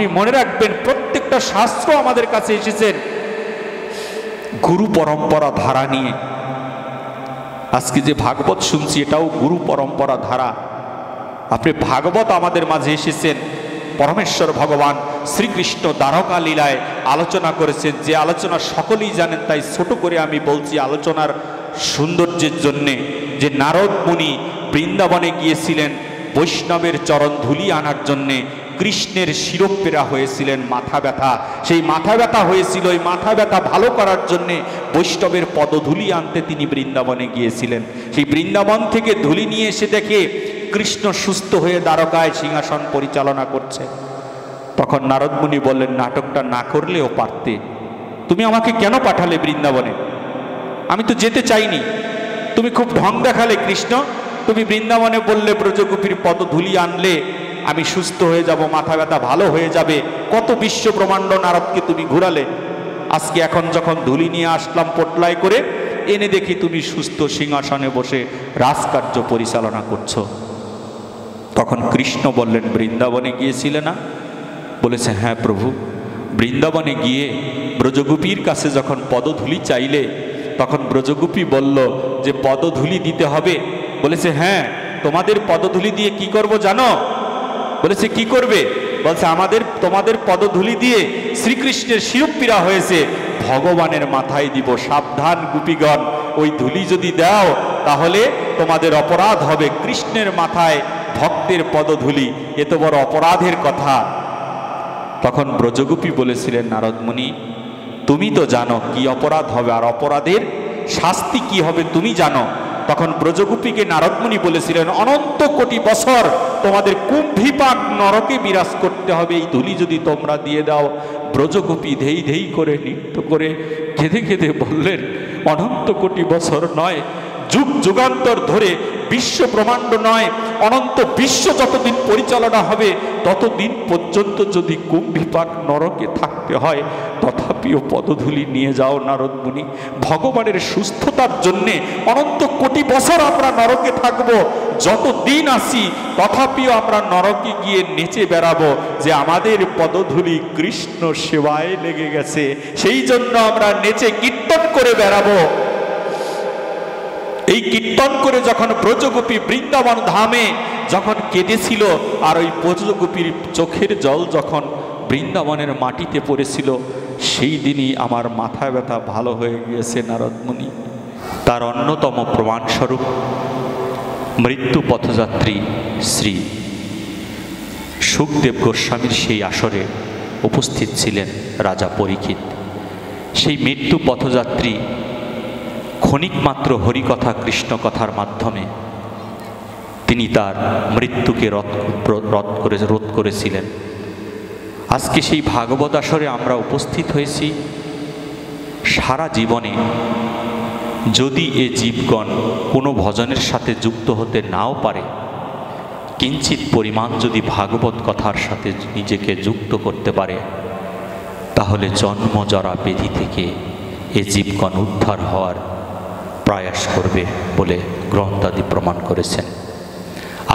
আপনি মনে রাখবেন, প্রত্যেকটা শাস্ত্র আমাদের কাছে এসেছেন গুরু পরম্পরা ধারা নিয়ে। আজকে যে ভাগবত শুনছি এটাও গুরু পরম্পরা ধারা। আপনি ভাগবত আমাদের মাঝে এসেছেন, পরমেশ্বর ভগবান শ্রীকৃষ্ণ দ্বারকা লীলায় আলোচনা করেছেন, যে আলোচনা সকলেই জানেন, তাই ছোট করে আমি বলছি আলোচনার সৌন্দর্যের জন্যে। যে নারদ মুনি বৃন্দাবনে গিয়েছিলেন বৈষ্ণবের চরণ ধুলি আনার জন্যে, কৃষ্ণের শিরোপেরা হয়েছিলেন মাথা ব্যথা, সেই মাথা ব্যথা হয়েছিল, ওই মাথা ব্যথা ভালো করার জন্যে বৈষ্ণবের পদধূলি আনতে তিনি বৃন্দাবনে গিয়েছিলেন। সেই বৃন্দাবন থেকে ধুলি নিয়ে এসে দেখে কৃষ্ণ সুস্থ হয়ে দ্বারকায় সিংহাসন পরিচালনা করছে। তখন নারদ মুনি বললেন, নাটকটা না করলেও পারতে, তুমি আমাকে কেন পাঠালে বৃন্দাবনে? আমি তো যেতে চাইনি, তুমি খুব ঢং দেখালে কৃষ্ণ। তুমি বৃন্দাবনে বললে ব্রজগোপীর পদধূলি আনলে আমি সুস্থ হয়ে যাব, মাথা ব্যথা ভালো হয়ে যাবে, কত বিশ্ব ব্রহ্মাণ্ড নারদকে তুমি ঘুরালে। আজকে এখন যখন ধুলি নিয়ে আসলাম পোটলায় করে, এনে দেখি তুমি সুস্থ সিংহাসনে বসে রাজকার্য পরিচালনা করছো। তখন কৃষ্ণ বললেন, বৃন্দাবনে গিয়েছিলে না? বলেছে, হ্যাঁ প্রভু, বৃন্দাবনে গিয়ে ব্রজগোপীর কাছে যখন পদধূলি চাইলে, তখন ব্রজগোপী বলল যে পদধূলি দিতে হবে। বলেছে, হ্যাঁ, তোমাদের পদধূলি দিয়ে কি করব জানো? বলেছে, কি করবে? বলছে, তোমাদের পদধূলি দিয়ে শ্রীকৃষ্ণের শিরোপীরা হয়েছে, ভগবানের মাথায় দিব। সাবধান গোপীগণ, ওই ধূলি যদি দাও তাহলে তোমাদের অপরাধ হবে। কৃষ্ণের মাথায় ভক্তের পদধূলি, এ তো বড় অপরাধের কথা। তখন ব্রজগোপী বলেছিলেন, নারদ মুনি, তুমি তো জানো কি অপরাধ হবে, আর অপরাধের শাস্তি কি হবে তুমি জানো। তখন ব্রজগোপীকে নারদ মুনি বলেছিলেন, অনন্ত কোটি বছর তোমাদের কুম্ভীপাক নরকে বিরাজ করতে হবে এই ধূলি যদি তোমরা দিয়ে দাও। ব্রজগোপী ধেই ধেই করে নৃত্য করে কেঁদে কেঁদে বললেন, অনন্ত কোটি বছর নয়, যুগ যুগান্তর ধরে, বিশ্ব ব্রহ্মাণ্ড নয়, অনন্ত বিশ্ব যতদিন পরিচালনা হবে ততদিন পর্যন্ত যদি কুম্ভীপাক নরকে থাকতে হয়, তথাপিও পদধূলি নিয়ে যাও নারদ মুনি। ভগবানের সুস্থতার জন্যে অনন্ত কোটি বছর আমরা নরকে থাকব, যত দিন আসি তথাপিও আমরা নরকে গিয়ে নেচে বেড়াবো যে আমাদের পদধূলি কৃষ্ণ সেবায় লেগে গেছে, সেই জন্য আমরা নেচে কীর্তন করে বেড়াবো। এই কীর্তন করে যখন ব্রজগোপী বৃন্দাবন ধামে যখন কেঁদেছিল, আর ওই ব্রজগোপীর চোখের জল যখন বৃন্দাবনের মাটিতে পড়েছিল, সেই দিনই আমার মাথা ব্যথা ভালো হয়ে গিয়েছে নারদ মুনি। তার অন্যতম প্রমাণস্বরূপ মৃত্যু পথযাত্রী শ্রী শুকদেব গোস্বামীর সেই আসরে উপস্থিত ছিলেন রাজা পরীক্ষিত। সেই মৃত্যু পথযাত্রী ক্ষণিক মাত্র হরিকথা কৃষ্ণকথার মাধ্যমে তিনি তার মৃত্যুকে রোধ করেছিলেন। আজকে সেই ভাগবত আসরে আমরা উপস্থিত হয়েছি। সারা জীবনে যদি এ জীবগণ কোনো ভজনের সাথে যুক্ত হতে নাও পারে, কিঞ্চিত পরিমাণ যদি ভাগবত কথার সাথে নিজেকে যুক্ত করতে পারে, তাহলে জন্মজরা ব্যাধি থেকে এ জীবগণ উদ্ধার হওয়ার প্রয়াস করবে বলে গ্রন্থাদি প্রমাণ করেছেন।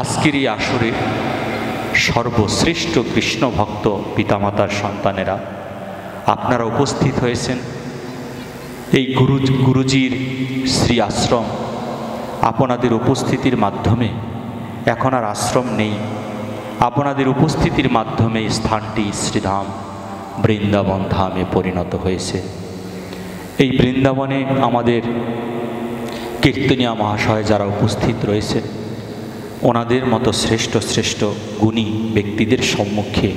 আজকের এই আসরে সর্বশ্রেষ্ঠ কৃষ্ণ ভক্ত পিতামাতার সন্তানেরা আপনারা উপস্থিত হয়েছেন। এই গুরুজির শ্রী আশ্রম আপনাদের উপস্থিতির মাধ্যমে, এখন আর আশ্রম নেই, আপনাদের উপস্থিতির মাধ্যমে স্থানটি শ্রীধাম বৃন্দাবন ধামে পরিণত হয়েছে। এই বৃন্দাবনে আমাদের কীর্তনিয়া মহাশয় যারা উপস্থিত রয়েছেন, ওনাদের মতো শ্রেষ্ঠ শ্রেষ্ঠ গুণী ব্যক্তিদের সম্মুখে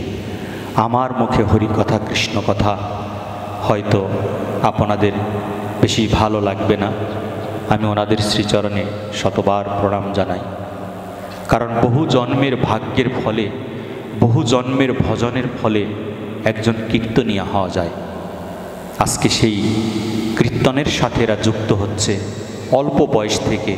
আমার মুখে হরিকথা কৃষ্ণকথা হয়তো আপনাদের বেশি ভালো লাগবে না। আমি ওনাদের শ্রীচরণে শতবার প্রণাম জানাই, কারণ বহু জন্মের ভাগ্যের ফলে, বহু জন্মের ভজনের ফলে একজন কীর্তনিয়া হওয়া যায়। আজকে সেই কীর্তনের সাথে এরা যুক্ত হচ্ছে অল্প বয়স থেকে।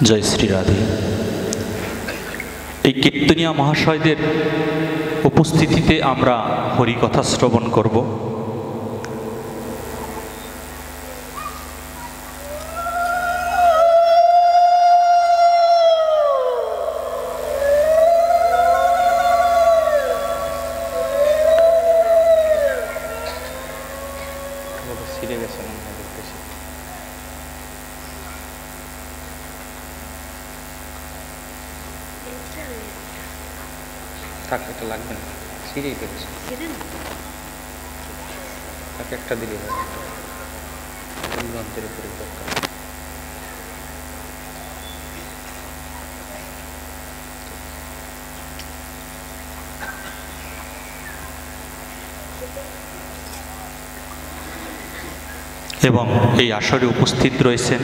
জয় শ্রী রাধে। এই কীর্তনিয়া মহাশয়দের উপস্থিতিতে আমরা হরিকথা শ্রবণ করব। এটা লাগবে না, সিঁড়েই পেরেছে, তাকে একটা দিলে যন্ত্রের উপরে দরকার। এবং এই আসরে উপস্থিত রয়েছেন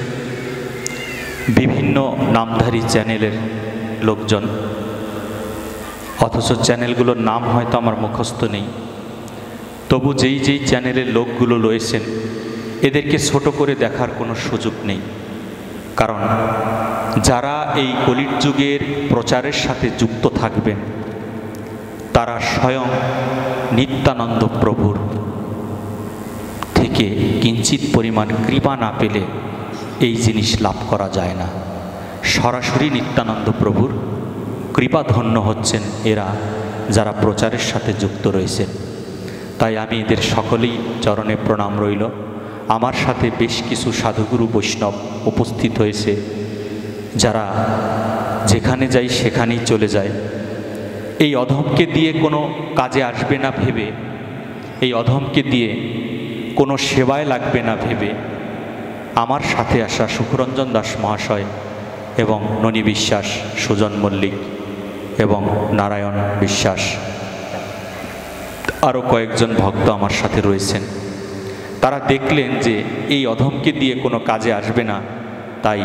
বিভিন্ন নামধারী চ্যানেলের লোকজন, অথচ চ্যানেলগুলোর নাম হয়তো আমার মুখস্থ নেই। তবু যেই যেই চ্যানেলের লোকগুলো রয়েছেন এদেরকে ছোট করে দেখার কোনো সুযোগ নেই, কারণ যারা এই কলির যুগের প্রচারের সাথে যুক্ত থাকবেন তারা স্বয়ং নিত্যানন্দ প্রভুর থেকে কিঞ্চিত পরিমাণ কৃপা না পেলে এই জিনিস লাভ করা যায় না। সরাসরি নিত্যানন্দ প্রভুর কৃপাধন্য হচ্ছেন এরা যারা প্রচারের সাথে যুক্ত রয়েছেন। তাই আমি এদের সকলেই চরণে প্রণাম রইল। আমার সাথে বেশ কিছু সাধুগুরু বৈষ্ণব উপস্থিত হয়েছে, যারা যেখানে যাই সেখানেই চলে যায়। এই অধমকে দিয়ে কোনো কাজে আসবে না ভেবে, এই অধমকে দিয়ে কোনো সেবায় লাগবে না ভেবে আমার সাথে আসা সুখরঞ্জন দাস মহাশয় এবং ননী বিশ্বাস, সুজন মল্লিক এবং নারায়ণ বিশ্বাস, আরও কয়েকজন ভক্ত আমার সাথে রয়েছেন। তারা দেখলেন যে এই অধমকে দিয়ে কোনো কাজে আসবে না, তাই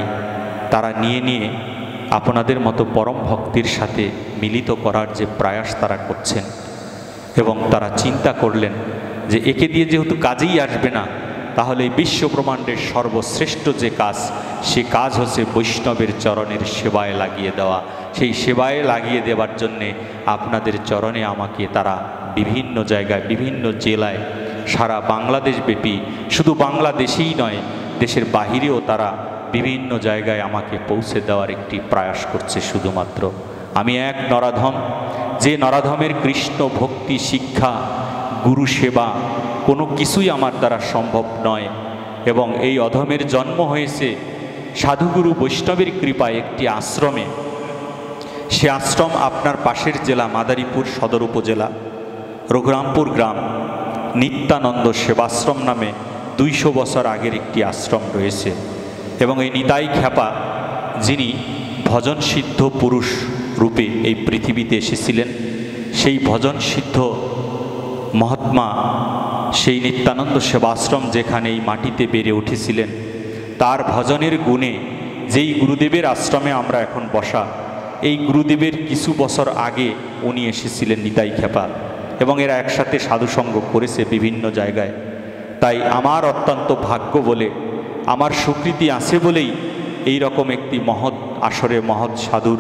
তারা নিয়ে আপনাদের মতো পরম ভক্তির সাথে মিলিত করার যে প্রয়াস তারা করছেন, এবং তারা চিন্তা করলেন যে একে দিয়ে যেহেতু কাজেই আসবে না, তাহলে এই বিশ্ব ব্রহ্মাণ্ডের সর্বশ্রেষ্ঠ যে কাজ, সে কাজ হচ্ছে বৈষ্ণবের চরণের সেবায় লাগিয়ে দেওয়া। সেই সেবায় লাগিয়ে দেওয়ার জন্যে আপনাদের চরণে আমাকে তারা বিভিন্ন জায়গায়, বিভিন্ন জেলায়, সারা বাংলাদেশ ব্যাপী, শুধু বাংলাদেশেই নয় দেশের বাহিরেও তারা বিভিন্ন জায়গায় আমাকে পৌঁছে দেওয়ার একটি প্রয়াস করছে। শুধুমাত্র আমি এক নরাধম, যে নরাধমের কৃষ্ণ ভক্তি, শিক্ষা, গুরু সেবা কোনো কিছুই আমার দ্বারা সম্ভব নয়, এবং এই অধমের জন্ম হয়েছে সাধুগুরু বৈষ্ণবের কৃপায় একটি আশ্রমে। সে আশ্রম আপনার পাশের জেলা মাদারীপুর সদর উপজেলা রঘুরামপুর গ্রাম নিত্যানন্দ সেবাশ্রম নামে 200 বছর আগের একটি আশ্রম রয়েছে। এবং এই নিতাই খ্যাপা, যিনি ভজন সিদ্ধ পুরুষ রূপে এই পৃথিবীতে এসেছিলেন, সেই ভজন সিদ্ধ মহাত্মা, সেই নিত্যানন্দ সেবাশ্রম যেখানে এই মাটিতে বেড়ে উঠেছিলেন, তার ভজনের গুণে যেই গুরুদেবের আশ্রমে আমরা এখন বসা, এই গুরুদেবের কিছু বছর আগে উনি এসেছিলেন নিতাই খ্যাপা, এবং এরা একসাথে সাধুসঙ্গ করেছে বিভিন্ন জায়গায়। তাই আমার অত্যন্ত ভাগ্য বলে, আমার স্বীকৃতি আছে বলেই এই রকম একটি মহৎ আসরে, মহৎ সাধুর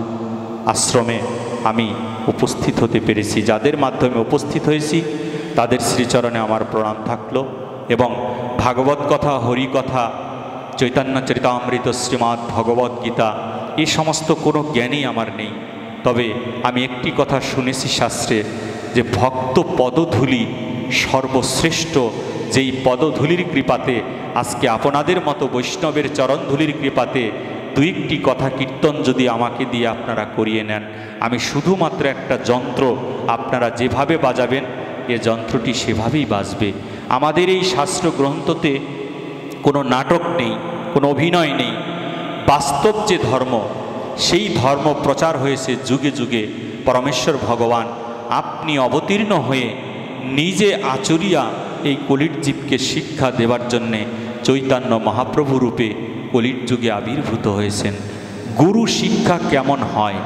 আশ্রমে আমি উপস্থিত হতে পেরেছি। যাদের মাধ্যমে উপস্থিত হয়েছি তাদের শ্রীচরণে আমার প্রণাম থাকলো। এবং ভাগবত কথা, হরিকথা, চৈতন্য চরিতামৃত, শ্রীমদ্ ভগবদ গীতা, এই সমস্ত কোনো জ্ঞানই আমার নেই। তবে আমি একটি কথা শুনেছি শাস্ত্রে, যে ভক্ত পদধূলি সর্বশ্রেষ্ঠ, যেই পদধূলির কৃপাতে আজকে আপনাদের মতো বৈষ্ণবের চরণধূলির কৃপাতে 2-1টি কথা কীর্তন যদি আমাকে দিয়ে আপনারা করিয়ে নেন, আমি শুধুমাত্র একটা যন্ত্র, আপনারা যেভাবে বাজাবেন এ যন্ত্রটি সেভাবেই বাজবে। আমাদের এই শাস্ত্র গ্রন্থতে কোনো নাটক নেই, কোনো অভিনয় নেই। বাস্তব যে ধর্ম, সেই ধর্ম প্রচার হয়েছে যুগে যুগে। পরমেশ্বর ভগবান আপনি অবতীর্ণ হয়ে নিজে আচরিয়া এই কলির জীবকে শিক্ষা দেবার জন্যে চৈতন্য মহাপ্রভু রূপে কলির যুগে আবির্ভূত হয়েছেন। গুরু শিক্ষা কেমন হয়,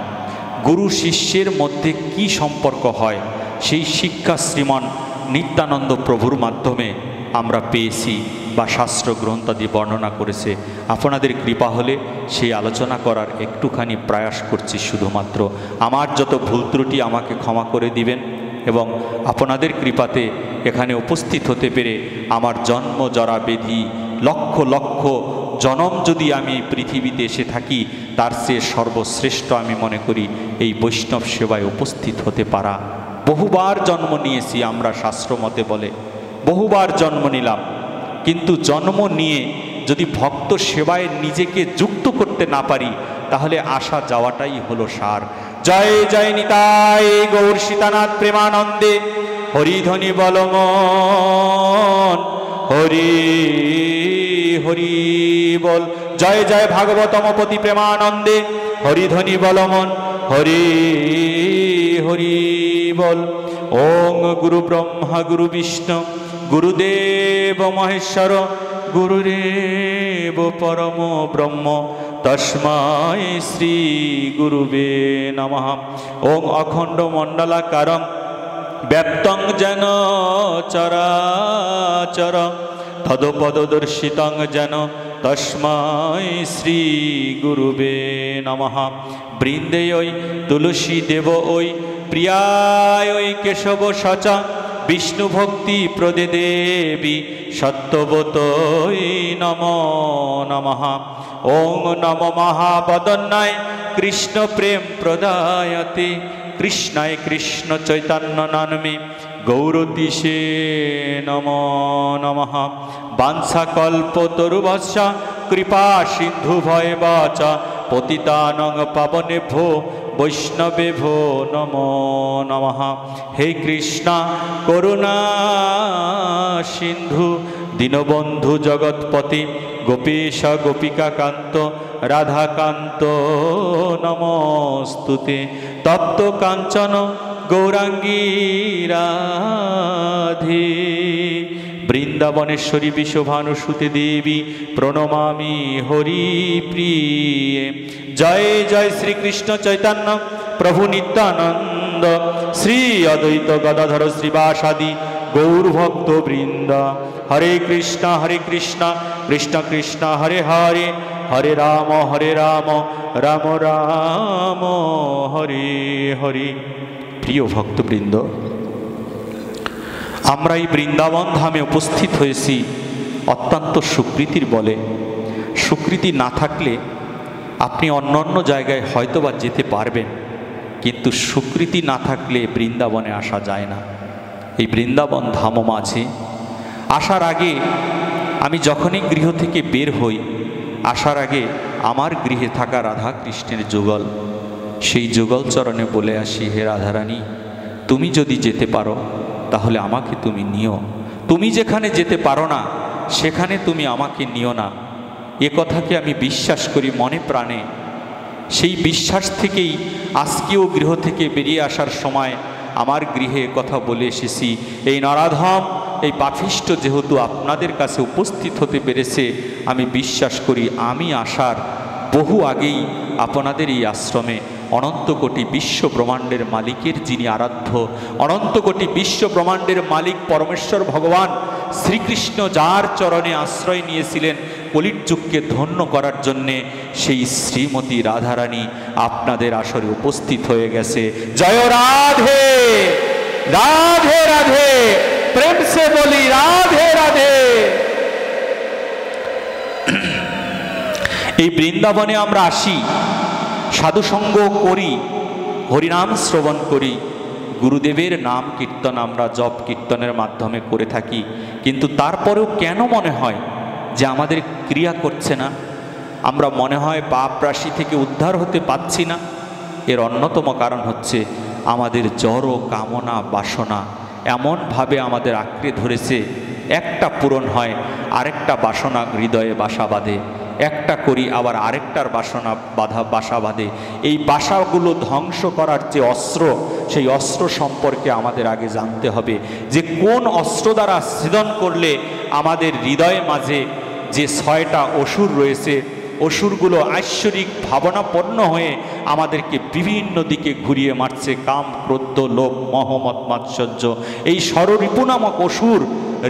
গুরু শিষ্যের মধ্যে কি সম্পর্ক হয়, সেই শিক্ষা শ্রীমান নিত্যানন্দ প্রভুর মাধ্যমে আমরা পেয়েছি বা শাস্ত্র গ্রন্থাদি বর্ণনা করেছে, আপনাদের কৃপা হলে সেই আলোচনা করার একটুখানি প্রয়াস করছি। শুধুমাত্র আমার যত ভুল ত্রুটি আমাকে ক্ষমা করে দিবেন এবং আপনাদের কৃপাতে এখানে উপস্থিত হতে পেরে আমার জন্ম জরা ব্যাধি লক্ষ লক্ষ জনম যদি আমি পৃথিবীতে এসে থাকি, তার চেয়ে সর্বশ্রেষ্ঠ আমি মনে করি এই বৈষ্ণব সেবায় উপস্থিত হতে পারা। বহুবার জন্ম নিয়েছি আমরা, শাস্ত্র মতে বলে বহুবার জন্ম নিলাম, কিন্তু জন্ম নিয়ে যদি ভক্ত সেবায় নিজেকে যুক্ত করতে না পারি তাহলে আসা যাওয়াটাই হলো সার। জয় জয় নিতাই গৌর সীতানাথ প্রেমানন্দে, হরিধ্বনি বলমন হরি হরি বল। জয় জয় ভাগবতমপতি প্রেমানন্দে, হরিধ্বনি বলমন হরি হরি বল। ওং গুরু ব্রহ্মা গুরু বিষ্ণু গুরুদেব মহেশ্বর, গুরুরেব পরম ব্রহ্ম তস্मै শ্রী গুরুবে নমঃ। ওং অখণ্ড মণ্ডলাকারং ব্যাপ্তং যেন চরাচর, তদপদদর্শিতং যেন তস্मै শ্রী গুরুবে নমঃ। বৃন্দে ওই তুলসী দেব ওই, প্রিয়ায় ওই কেশব সচ, বিষ্ণু ভক্তি প্রদে দেবী সত্যবতৈ নমো নমঃ। ওং নম মহাবদন্যায় কৃষ্ণ প্রেম প্রদায়তে, কৃষ্ণায় কৃষ্ণ চৈতন্য নামে গৌরতিশে নমো নমঃ। বাঞ্ছাকল্পতরুভ্যশ্চ কৃপা সিন্ধু ভয়বাচ, পতিতানং পাবনেভ্যো বৈষ্ণবেভ্যো নমো নমঃ। হে কৃষ্ণ করুণা সিন্ধু দীনবন্ধু জগৎপতি, গোপীশ গোপিকাকান্ত রাধাকান্ত নমস্তুতে। তপ্ত কাঞ্চন গৌরাঙ্গী রাধে, বৃন্দাবনেশ্বরী বিশ্বভানুসুতে দেবী প্রণমামি হরিপ্রিয়ে। জয় জয় শ্রীকৃষ্ণ চৈতন্য প্রভু নিত্যানন্দ, শ্রী অদ্বৈত গদাধর শ্রীবাসাদি গৌরভক্ত বৃন্দ। হরে কৃষ্ণ কৃষ্ণ কৃষ্ণ হরে হরে, হরে রাম রাম রাম হরে হরে। প্রিয় ভক্তবৃন্দ, আমরা এই বৃন্দাবন ধামে উপস্থিত হয়েছি অত্যন্ত সুকৃতির বলে। সুকৃতি না থাকলে আপনি অন্য অন্য জায়গায় হয়তোবা যেতে পারবেন, কিন্তু সুকৃতি না থাকলে বৃন্দাবনে আসা যায় না। এই বৃন্দাবন ধাম মাঝে আসার আগে আমি যখনই গৃহ থেকে বের হই, আসার আগে আমার গৃহে থাকা রাধা কৃষ্ণের যুগল, সেই যুগল চরণে বলে আসি, হে রাধারানী, তুমি যদি যেতে পারো তাহলে আমাকে তুমি নিও, তুমি যেখানে যেতে পারো না সেখানে তুমি আমাকে নিও না। এ কথাকে আমি বিশ্বাস করি মনে প্রাণে। সেই বিশ্বাস থেকেই আজকেও গৃহ থেকে বেরিয়ে আসার সময় আমার গৃহে কথা বলে এসেছি। এই নরাধম, এই পাপিষ্ঠ যেহেতু আপনাদের কাছে উপস্থিত হতে পেরেছে, আমি বিশ্বাস করি আমি আসার বহু আগেই আপনাদের এই আশ্রমে অনন্ত কোটি বিশ্ব ব্রহ্মাণ্ডের মালিকের যিনি আরাধ্য, অনন্ত কোটি বিশ্ব ব্রহ্মাণ্ডের মালিক পরমেশ্বর ভগবান শ্রীকৃষ্ণ যার চরণে আশ্রয় নিয়েছিলেন কলির যুগকে ধন্য করার জন্যে, সেই শ্রীমতী রাধারানী আপনাদের আসরে উপস্থিত হয়ে গেছে। জয় রাধে রাধে রাধে, প্রেম সে বলি রাধে রাধে। এই বৃন্দাবনে আমরা আসি, সাধুসঙ্গ করি, হরিনাম শ্রবণ করি, গুরুদেবের নাম কীর্তন আমরা জপ কীর্তনের মাধ্যমে করে থাকি, কিন্তু তারপরেও কেন মনে হয় যে আমাদের ক্রিয়া করছে না? আমরা মনে হয় পাপ রাশি থেকে উদ্ধার হতে পারছি না। এর অন্যতম কারণ হচ্ছে আমাদের জড় কামনা বাসনা এমনভাবে আমাদের আঁকড়ে ধরেছে, একটা পূরণ হয় আরেকটা বাসনা হৃদয়ে বাসা বাঁধে, একটা করি আবার আরেকটার বাসনা বাসা বাঁধে। এই বাসাগুলো ধ্বংস করার যে অস্ত্র, সেই অস্ত্র সম্পর্কে আমাদের আগে জানতে হবে যে কোন অস্ত্র দ্বারা ছেদন করলে আমাদের হৃদয়ের মাঝে যে 6টা অসুর রয়েছে, অসুরগুলো ঐশ্বরিক ভাবনাপন্ন হয়ে আমাদেরকে বিভিন্ন দিকে ঘুরিয়ে মারছে। কাম, ক্রোধ, লোভ, মোহ, মদ, মাৎসর্য, এই ষড়রিপু নামক অসুর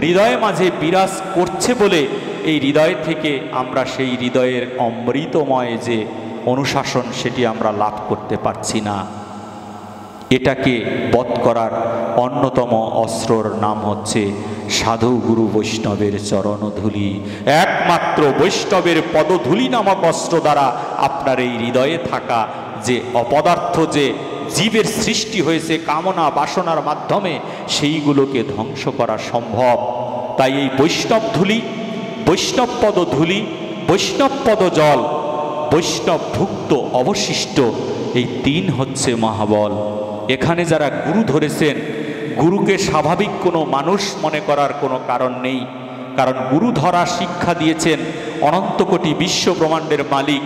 হৃদয়ে মাঝে বিরাজ করছে বলে এই হৃদয় থেকে আমরা সেই হৃদয়ের অমৃতময় যে অনুশাসন সেটি আমরা লাভ করতে পারছি না। এটাকে বধ করার অন্যতম অস্ত্রর নাম হচ্ছে সাধু গুরু বৈষ্ণবের চরণধূলি। একমাত্র বৈষ্ণবের পদধূলি নামক অস্ত্র দ্বারা আপনার এই হৃদয়ে থাকা যে অপদার্থ যে জীবের সৃষ্টি হয়েছে কামনা বাসনার মাধ্যমে সেইগুলোকে ধ্বংস করা সম্ভব। তাই এই বৈষ্ণব ধূলি, বৈষ্ণব পদধূলি, বৈষ্ণব পদজল, বৈষ্ণব ভুক্ত অবশিষ্ট, এই তিন হচ্ছে মহাবল। এখানে যারা গুরু ধরেছেন, গুরুকে স্বাভাবিক কোনো মানুষ মনে করার কোনো কারণ নেই, কারণ গুরু ধরা শিক্ষা দিয়েছেন অনন্ত কোটি বিশ্ব ব্রহ্মাণ্ডের মালিক,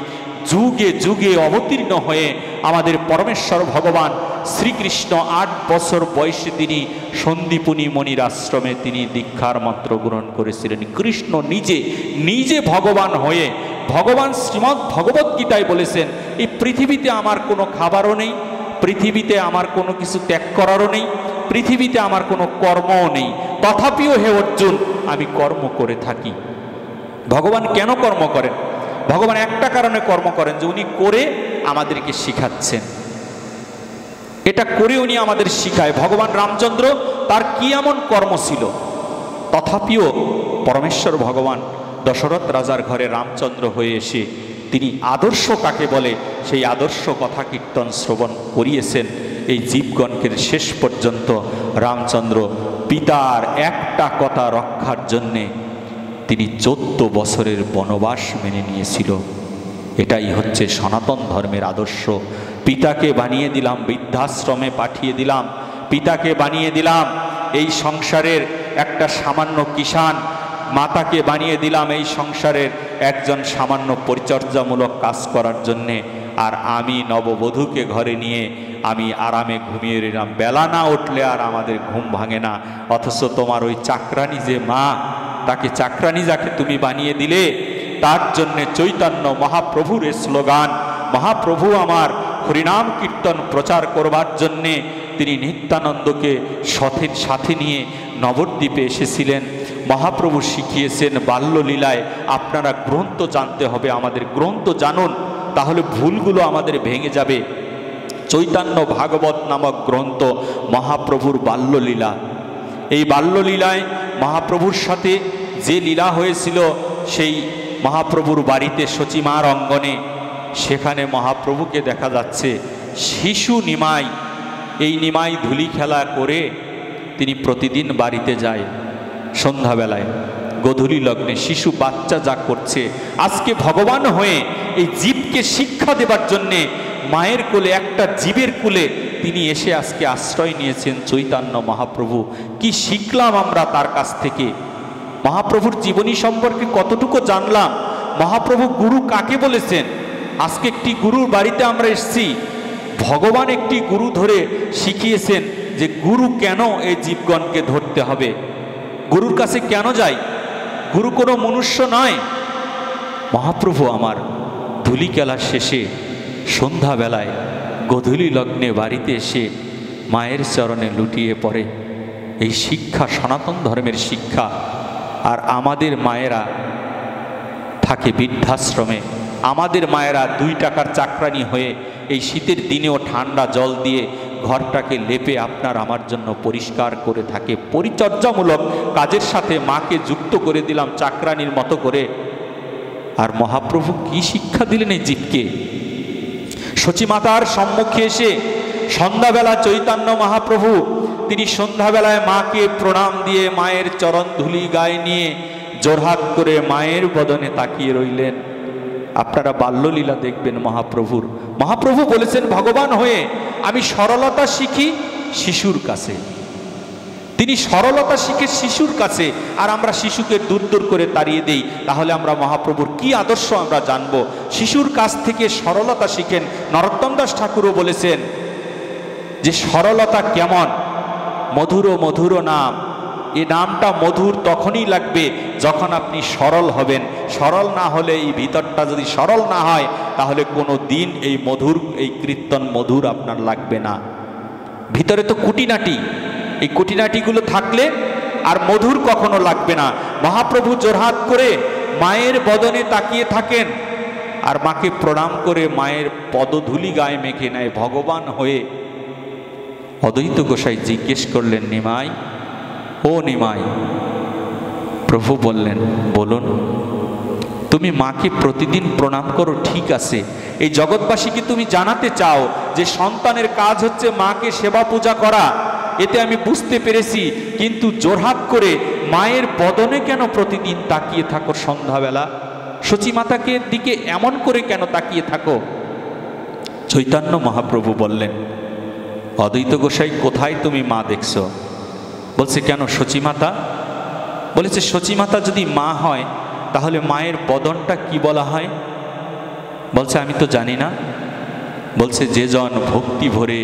যুগে যুগে অবতীর্ণ হয়ে আমাদের পরমেশ্বর ভগবান শ্রীকৃষ্ণ 8 বছর বয়সে তিনি সন্দীপনী মণির আশ্রমে তিনি দীক্ষার মন্ত্র গ্রহণ করেছিলেন। কৃষ্ণ নিজে নিজে ভগবান হয়ে ভগবান শ্রীমদ্ ভগবত গীতায় বলেছেন, এই পৃথিবীতে আমার কোনো খাবারও নেই, পৃথিবীতে আমার কোনো কিছু ত্যাগ করারও নেই, পৃথিবীতে আমার কোনো কর্মও নেই, তথাপিও হে অর্জুন আমি কর্ম করে থাকি। ভগবান কেন কর্ম করেন? ভগবান একটা কারণে কর্ম করেন, যে উনি করে আমাদেরকে শিখাচ্ছেন। এটা করে উনি আমাদের শিখায়। ভগবান রামচন্দ্র তার কি এমন কর্ম ছিল, তথাপিও পরমেশ্বর ভগবান দশরথ রাজার ঘরে রামচন্দ্র হয়ে এসে তিনি আদর্শ কাকে বলে সেই আদর্শ কথা কীর্তন শ্রবণ করিয়েছেন। এই জীবগণকে শেষ পর্যন্ত রামচন্দ্র পিতার একটা কথা রক্ষার জন্যে তিনি 14 বছরের বনবাস মেনে নিয়েছিল। এটাই হচ্ছে সনাতন ধর্মের আদর্শ। পিতাকে বানিয়ে দিলাম বৃদ্ধাশ্রমে পাঠিয়ে দিলাম, পিতাকে বানিয়ে দিলাম এই সংসারের একটা সামান্য কিষাণ, মাতাকে বানিয়ে দিলাম এই সংসারের একজন সামান্য পরিচর্যামূলক কাজ করার জন্যে, আর আমি নববধূকে ঘরে নিয়ে আমি আরামে ঘুমিয়ে রইলাম। বেলা না উঠলে আর আমাদের ঘুম ভাঙে না। অথচ তোমার ওই চাকরানি যে মা, তাকে চাকরানি যাকে তুমি বানিয়ে দিলে, তার জন্যে চৈতন্য মহাপ্রভুর স্লোগান, মহাপ্রভু আমার হরিনাম কীর্তন প্রচার করবার জন্যে তিনি নিত্যানন্দকে সাথে নিয়ে নবদ্বীপে এসেছিলেন। মহাপ্রভু শিখিয়েছেন বাল্যলীলায়। আপনারা গ্রন্থ জানতে হবে, আমাদের গ্রন্থ জানুন, তাহলে ভুলগুলো আমাদের ভেঙে যাবে। চৈতন্য ভাগবত নামক গ্রন্থ মহাপ্রভুর বাল্যলীলা। এই বাল্যলীলায় মহাপ্রভুর সাথে যে লীলা হয়েছিল সেই মহাপ্রভুর বাড়িতে সচিমার অঙ্গনে, সেখানে মহাপ্রভুকে দেখা যাচ্ছে শিশু নিমাই, এই নিমাই ধুলি খেলা করে তিনি প্রতিদিন বাড়িতে যায় সন্ধ্যাবেলায় গোধূলি লগ্নে। শিশু বাচ্চা যা করছে, আজকে ভগবান হয়ে এই জীবকে শিক্ষা দেবার জন্যে মায়ের কোলে, একটা জীবের কোলে তিনি এসে আজকে আশ্রয় নিয়েছেন চৈতন্য মহাপ্রভু। কি শিখলাম আমরা তার কাছ থেকে? মহাপ্রভুর জীবনী সম্পর্কে কতটুকু জানলাম? মহাপ্রভু গুরু কাকে বলেছেন? আজকে একটি গুরুর বাড়িতে আমরা এসেছি, ভগবান একটি গুরু ধরে শিখিয়েছেন যে গুরু কেন এই জীবগণকে ধরতে হবে, গুরুর কাছে কেন যাই। গুরু কোনো মনুষ্য নয়। মহাপ্রভু আমার ধুলি খেলা শেষে সন্ধ্যাবেলায় গোধূলি লগ্নে বাড়িতে এসে মায়ের চরণে লুটিয়ে পড়ে। এই শিক্ষা সনাতন ধর্মের শিক্ষা। আর আমাদের মায়েরা থাকে বৃদ্ধাশ্রমে, আমাদের মায়েরা 2 টাকার চাকরানি হয়ে এই শীতের দিনেও ঠান্ডা জল দিয়ে ঘরটাকে লেপে আপনার আমার জন্য পরিষ্কার করে থাকে। পরিচর্যামূলক কাজের সাথে মাকে যুক্ত করে দিলাম চাকরানির মতো করে। আর মহাপ্রভু কি শিক্ষা দিলেন এই জীবকে? সচিমাতার সম্মুখে এসে সন্ধ্যাবেলা চৈতন্য মহাপ্রভু তিনি সন্ধ্যাবেলায় মাকে প্রণাম দিয়ে মায়ের চরণ ধুলি গায়ে নিয়ে জোরহাত করে মায়ের বদনে তাকিয়ে রইলেন। আপনারা বাল্যলীলা দেখবেন মহাপ্রভুর। মহাপ্রভু বলেছেন ভগবান হয়ে আমি সরলতা শিখি শিশুর কাছে। তিনি সরলতা শিখে শিশুর কাছে, আর আমরা শিশুকে দূর দূর করে তাড়িয়ে দেই। তাহলে আমরা মহাপ্রভুর কি আদর্শ আমরা জানবো? শিশুর কাছ থেকে সরলতা শিখেন। নরোত্তম দাস ঠাকুরও বলেছেন যে সরলতা কেমন? মধুর মধুর নাম। এই নামটা মধুর তখনই লাগবে যখন আপনি সরল হবেন। সরল না হলে, এই ভিতরটা যদি সরল না হয়, তাহলে কোনো দিন এই মধুর, এই কীর্তন মধুর আপনার লাগবে না। ভিতরে তো কুটিনাটি, এই কুটিনাটিগুলো থাকলে আর মধুর কখনো লাগবে না। মহাপ্রভু জোড়হাত করে মায়ের বদনে তাকিয়ে থাকেন আর মাকে প্রণাম করে মায়ের পদধূলি গায়ে মেখে নেয় ভগবান হয়ে। অদ্বৈত গোসাই জিজ্ঞেস করলেন, নিমাই, ও নিমাই। প্রভু বললেন, বলুন। তুমি মাকে প্রতিদিন প্রণাম করো, ঠিক আছে। এই জগৎবাসীকে তুমি জানাতে চাও যে সন্তানের কাজ হচ্ছে মাকে সেবা পূজা করা, এতে আমি বুঝতে পেরেছি, কিন্তু জোড়হাত করে মায়ের বদনে কেন প্রতিদিন তাকিয়ে থাকো সন্ধ্যাবেলা? সচিমাতাকে দিকে এমন করে কেন তাকিয়ে থাকো? চৈতন্য মহাপ্রভু বললেন, অদ্বৈত গোসাই, কোথায় তুমি মা দেখছো? বলছে, কেন সচিমাতা? বলেছে, সচিমাতা যদি মা হয় তাহলে মায়ের বদনটা কি বলা হয়? বলছে, আমি তো জানি না। বলছে, যে জন ভক্তি ভরে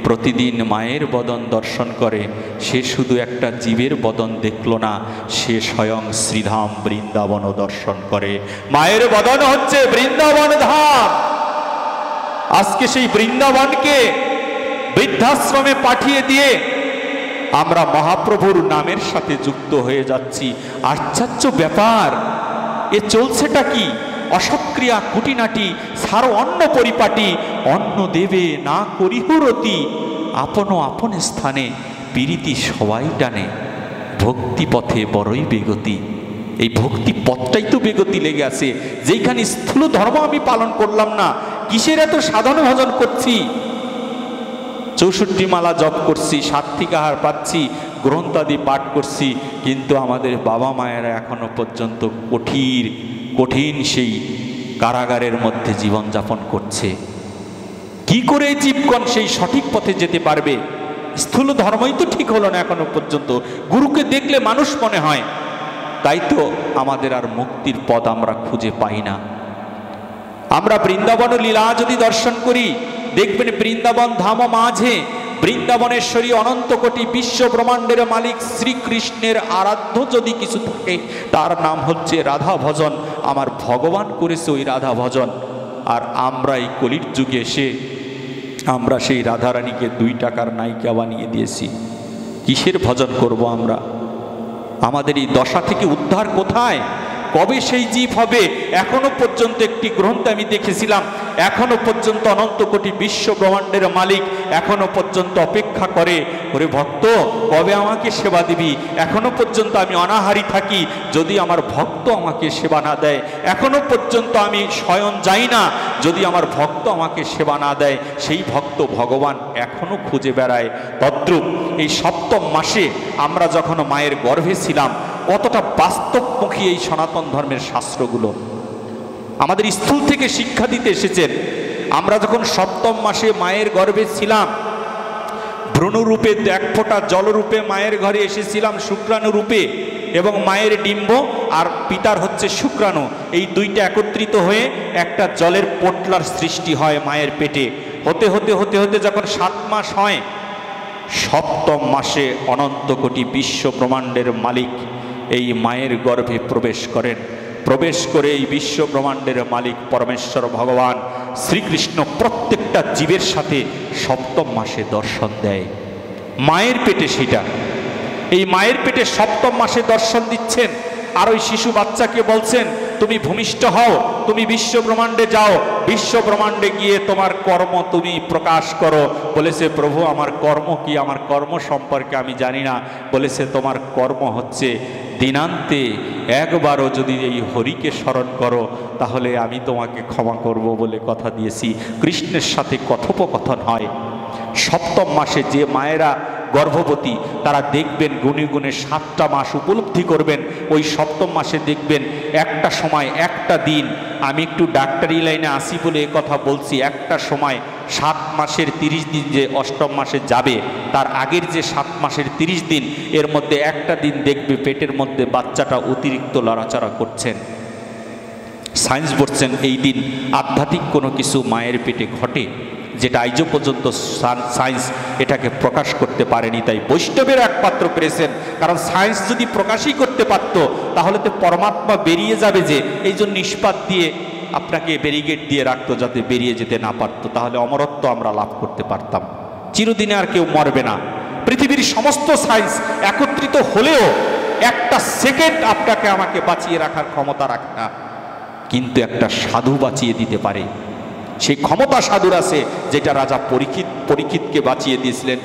প্রতিদিন মায়ের বদন দর্শন করে সে শুধু একটা জীবের বদন দেখল না, সে স্বয়ং শ্রীধাম বৃন্দাবনও দর্শন করে। মায়ের বদন হচ্ছে বৃন্দাবন ধাম। আজকে সেই বৃন্দাবনকে বৃদ্ধাশ্রমে পাঠিয়ে দিয়ে আমরা মহাপ্রভুর নামের সাথে যুক্ত হয়ে যাচ্ছি। আশ্চর্য ব্যাপার। এ চলছেটা কি? অসৎক্রিয়া কুটিনাটি সার অন্ন পরিপাটি, অন্ন দেবে না করিহুরতি, আপন আপন স্থানে পীড়িতি সবাই টানে, ভক্তি পথে বড়ই বেগতি। এই ভক্তি পথটাই তো বেগতি লেগে আছে। যেইখানে স্থূল ধর্ম আমি পালন করলাম না, কিসের এত সাধন ভজন করছি? 64 মালা জপ করছি, সাত্বিক আহার পাচ্ছি, গ্রন্থাদি পাঠ করছি, কিন্তু আমাদের বাবা মায়েরা এখনো পর্যন্ত কঠিন সেই কারাগারের মধ্যে জীবনযাপন করছে। কি করে জীবগণ সেই সঠিক পথে যেতে পারবে? স্থূল ধর্মই তো ঠিক হলো না এখনো পর্যন্ত। গুরুকে দেখলে মানুষ মনে হয়, তাই তো আমাদের আর মুক্তির পথ আমরা খুঁজে পাই না। আমরা বৃন্দাবন লীলা যদি দর্শন করি, দেখবেন বৃন্দাবন ধাম মাঝে বৃন্দাবনেশ্বরী অনন্ত কোটি বিশ্ব ব্রহ্মাণ্ডের মালিক শ্রীকৃষ্ণের আরাধ্য যদি কিছু থাকে, তার নাম হচ্ছে রাধা ভজন। আমার ভগবান করেছে ওই রাধা ভজন। আর আমরা এই কলির যুগে এসে আমরা সেই রাধারানীকে 2 টাকার নায়িকা বানিয়ে দিয়েছি। কিসের ভজন করব আমরা? আমাদের এই দশা থেকে উদ্ধার কোথায়? কবে সেই জীব হবে? এখনো পর্যন্ত একটি গ্রন্থ আমি দেখেছিলাম, এখনো পর্যন্ত অনন্ত কোটি বিশ্ব ব্রহ্মাণ্ডের মালিক এখনো পর্যন্ত অপেক্ষা করে, ওরে ভক্ত কবে আমাকে সেবা দিবি? এখনো পর্যন্ত আমি অনাহারী থাকি, যদি আমার ভক্ত আমাকে সেবা না দেয়। এখনো পর্যন্ত আমি শয়ন যাই না, যদি আমার ভক্ত আমাকে সেবা না দেয়। সেই ভক্ত ভগবান এখনো খুঁজে বেড়ায়। তদ্রূপ এই সপ্তম মাসে আমরা যখন মায়ের গর্ভে ছিলাম, কতটা বাস্তবমুখী এই সনাতন ধর্মের শাস্ত্রগুলো আমাদের স্থূল থেকে শিক্ষা দিতে এসেছেন। আমরা যখন সপ্তম মাসে মায়ের গর্ভে ছিলাম, ভ্রূণরূপে 1 ফোঁটা জলরূপে মায়ের ঘরে এসেছিলাম, শুক্রাণু রূপে, এবং মায়ের ডিম্ব আর পিতার হচ্ছে শুক্রাণু, এই 2টা একত্রিত হয়ে একটা জলের পোটলার সৃষ্টি হয় মায়ের পেটে। হতে হতে হতে হতে যখন 7 মাস হয়, সপ্তম মাসে অনন্ত কোটি বিশ্ব ব্রহ্মাণ্ডের মালিক এই মায়ের গর্ভে প্রবেশ করেন। প্রবেশ করে এই বিশ্ব ব্রহ্মাণ্ডের মালিক পরমেশ্বর ভগবান শ্রীকৃষ্ণ প্রত্যেকটা জীবের সাথে সপ্তম মাসে দর্শন দেয়। মায়ের পেটে সেটা, এই মায়ের পেটে সপ্তম মাসে দর্শন দিচ্ছেন। আর ওই শিশু বাচ্চাকে বলছেন, তুমি ভূমিষ্ঠ হও, তুমি বিশ্ব ব্রহ্মাণ্ডে যাও, বিশ্ব ব্রহ্মাণ্ডে গিয়ে তোমার কর্ম তুমি প্রকাশ করো। বলেছে, প্রভু আমার কর্ম কি? আমার কর্ম সম্পর্কে আমি জানি না। বলেছে, তোমার কর্ম হচ্ছে দিনান্তে একবারও যদি এই হরিকে স্মরণ করো তাহলে আমি তোমাকে ক্ষমা করব বলে কথা দিয়েছি। কৃষ্ণের সাথে কথোপকথন হয়। সপ্তম মাসে যে মায়েরা গর্ভবতী তারা দেখবেন গুনে গুনে 7টা মাস উপলব্ধি করবেন। ওই সপ্তম মাসে দেখবেন একটা সময়, একটা দিন, আমি একটু ডাক্তারি লাইনে আসি বলে কথা বলছি, একটা সময় 7 মাসের 30 দিন যে অষ্টম মাসে যাবে, তার আগের যে 7 মাসের 30 দিন, এর মধ্যে একটা দিন দেখবে পেটের মধ্যে বাচ্চাটা অতিরিক্ত লড়াচড়া করছেন। সায়েন্স বলছেন এই দিন আধ্যাত্মিক কোনো কিছু মায়ের পেটে ঘটে, যেটা আজও পর্যন্ত সায়েন্স এটাকে প্রকাশ করতে পারেনি। তাই বৈষ্ণবের একমাত্র পেরেছেন, কারণ সায়েন্স যদি প্রকাশই করতে পারত তাহলে তো পরমাত্মা বেরিয়ে যাবে, যে এই জন্য নিষ্পাত দিয়ে আপনাকে ব্যারিকেড দিয়ে রাখতো যাতে বেরিয়ে যেতে না পারতো, তাহলে অমরত্ব আমরা লাভ করতে পারতাম, চিরদিনে আর কেউ মরবে না। পৃথিবীর সমস্ত সায়েন্স একত্রিত একত্রিত হলেও একটা সেকেন্ড আপনাকে আমাকে বাঁচিয়ে রাখার ক্ষমতা রাখে না, কিন্তু একটা সাধু বাঁচিয়ে দিতে পারে। সেই ক্ষমতা সাধুর আছে, যেটা রাজা পরীক্ষিতকে বাঁচিয়ে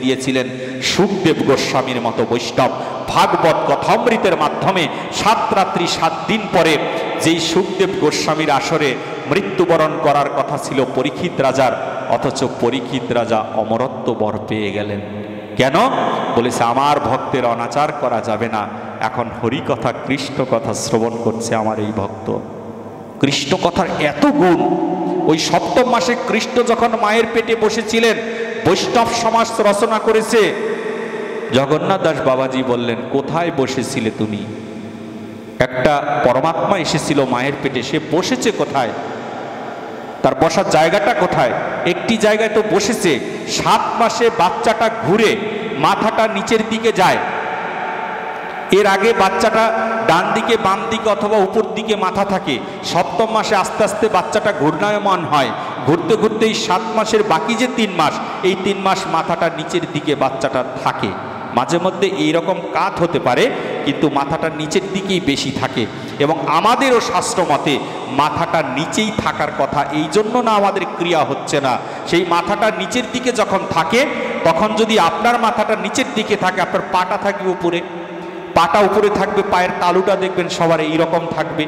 দিয়েছিলেন সুখদেব গোস্বামীর মতো বৈষ্ণব। ভাগবত কথামৃতের মাধ্যমে 7 রাত্রি 7 দিন পরে যেই সুখদেব গোস্বামীর আসরে মৃত্যুবরণ করার কথা ছিল পরীক্ষিত রাজার, অথচ পরীক্ষিত রাজা অমরত্ব বর পেয়ে গেলেন। কেন? বলেছে আমার ভক্তের অনাচার করা যাবে না। এখন হরি কথা কৃষ্ণ কথা শ্রবণ করছে আমার এই ভক্ত। কৃষ্ণ কথার এত গুণ। ওই সপ্তম মাসে কৃষ্ণ যখন মায়ের পেটে বসেছিলেন, বৈষ্ণব সমাজ রচনা করেছে। জগন্নাথ দাস বাবাজি বললেন, কোথায় বসেছিলে তুমি? একটা পরমাত্মা এসেছিল মায়ের পেটে, সে বসেছে কোথায়? তার বসার জায়গাটা কোথায়? একটি জায়গায় তো বসেছে। 7 মাসে বাচ্চাটা ঘুরে মাথাটা নিচের দিকে যায়। এর আগে বাচ্চাটা ডান দিকে বাম দিকে অথবা উপর দিকে মাথা থাকে। সপ্তম মাসে আস্তে আস্তে বাচ্চাটা ঘূর্ণায়মান হয়। ঘুরতে ঘুরতে এই 7 মাসের বাকি যে 3 মাস, এই 3 মাস মাথাটা নিচের দিকে বাচ্চাটা থাকে। মাঝে মধ্যে এইরকম কাত হতে পারে, কিন্তু মাথাটা নিচের দিকেই বেশি থাকে। এবং আমাদেরও শাস্ত্র মতে মাথাটা নিচেই থাকার কথা, এই জন্য না আমাদের ক্রিয়া হচ্ছে না। সেই মাথাটা নিচের দিকে যখন থাকে, তখন যদি আপনার মাথাটা নিচের দিকে থাকে, আপনার পাটা থাকবে উপরে, পাটা উপরে থাকবে, পায়ের তালুটা দেখবেন সবার এইরকম থাকবে।